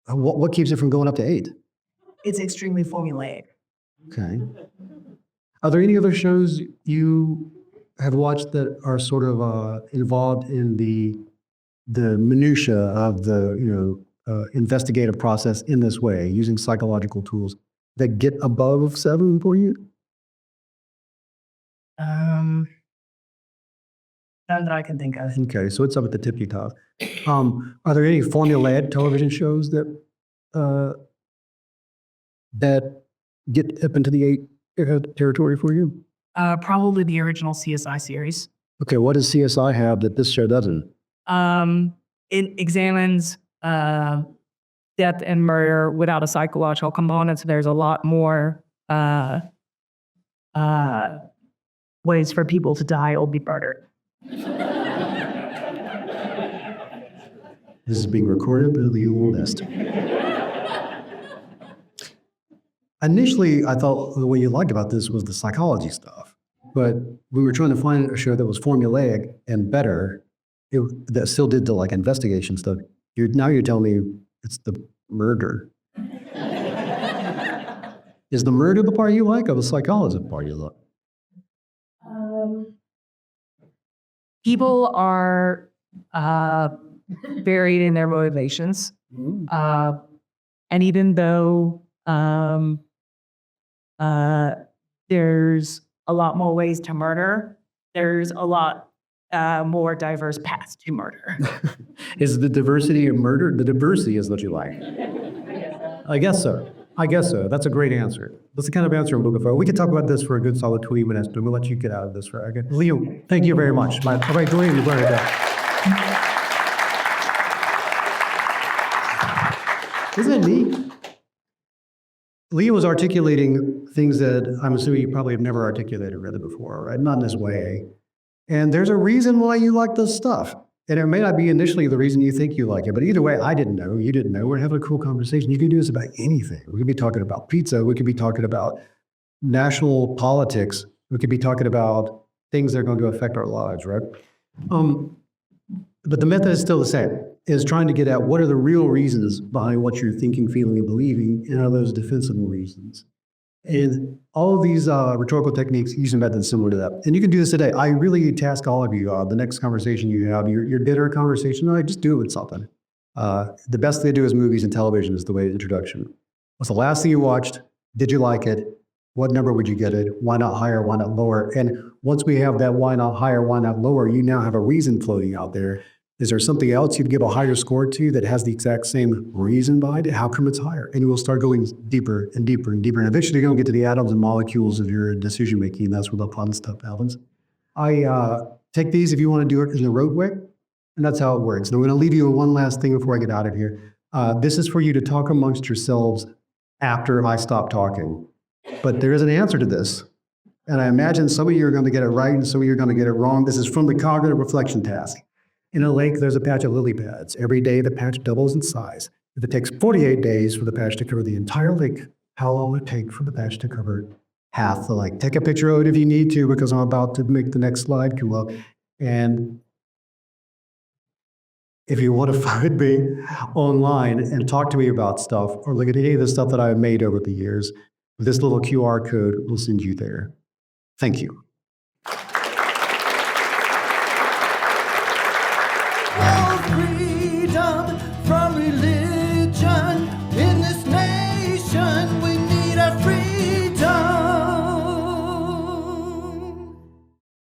What keeps it from going up to 8? It's extremely formulaic. Okay. Are there any other shows you have watched that are sort of involved in the minutia of the investigative process in this way, using psychological tools that get above 7 for you? None that I can think of. Okay, so it's up at the tippy top. Are there any formulaic television shows that get up into the 8 territory for you? Probably the original CSI series. Okay, what does CSI have that this show doesn't? It examines death and murder without a psychological component. So there's a lot more ways for people to die or be murdered. This is being recorded, but you will list. Initially, I thought the way you liked about this was the psychology stuff, but we were trying to find a show that was formulaic and better, that still did the like investigation stuff. Now you're telling me it's the murder. Is the murder the part you like, or the psychology the part you like? People are varied in their motivations. And even though there's a lot more ways to murder, there's a lot more diverse paths to murder. Is the diversity of murder, the diversity is what you like? I guess so. I guess so. That's a great answer. That's the kind of answer I'm looking for. We could talk about this for a good solid 20 minutes, but we'll let you get out of this for a second. Leo, thank you very much. All right, Julian, you're right there. Isn't it neat? Leo was articulating things that I'm assuming you probably have never articulated really before, right? Not in this way. And there's a reason why you like this stuff. And it may not be initially the reason you think you like it, but either way, I didn't know, you didn't know. We're having a cool conversation. You can do this about anything. We could be talking about pizza. We could be talking about national politics. We could be talking about things that are going to affect our lives, right? But the method is still the same, is trying to get at what are the real reasons behind what you're thinking, feeling, and believing, and are those defensible reasons. And all of these rhetorical techniques use a method similar to that. And you can do this today. I really task all of you, the next conversation you have, your dinner conversation, just do it with something. The best thing to do is movies and television is the way introduction. What's the last thing you watched? Did you like it? What number would you get it? Why not higher? Why not lower? And once we have that why not higher, why not lower, you now have a reason floating out there. Is there something else you'd give a higher score to that has the exact same reason behind it? How come it's higher? And you will start going deeper and deeper and deeper. And eventually you're going to get to the atoms and molecules of your decision making. That's where the fun stuff happens. I take these if you want to do it in the roadway. And that's how it works. And I'm going to leave you with one last thing before I get out of here. This is for you to talk amongst yourselves after I stop talking. But there is an answer to this. And I imagine some of you are going to get it right and some of you are going to get it wrong. This is from the cognitive reflection task. In a lake, there's a patch of lily pads. Every day, the patch doubles in size. If it takes 48 days for the patch to cover the entire lake, how long will it take for the patch to cover half the lake? Take a picture of it if you need to, because I'm about to make the next slide come up. And if you want to find me online and talk to me about stuff or look at any of the stuff that I've made over the years, this little QR code will send you there. Thank you.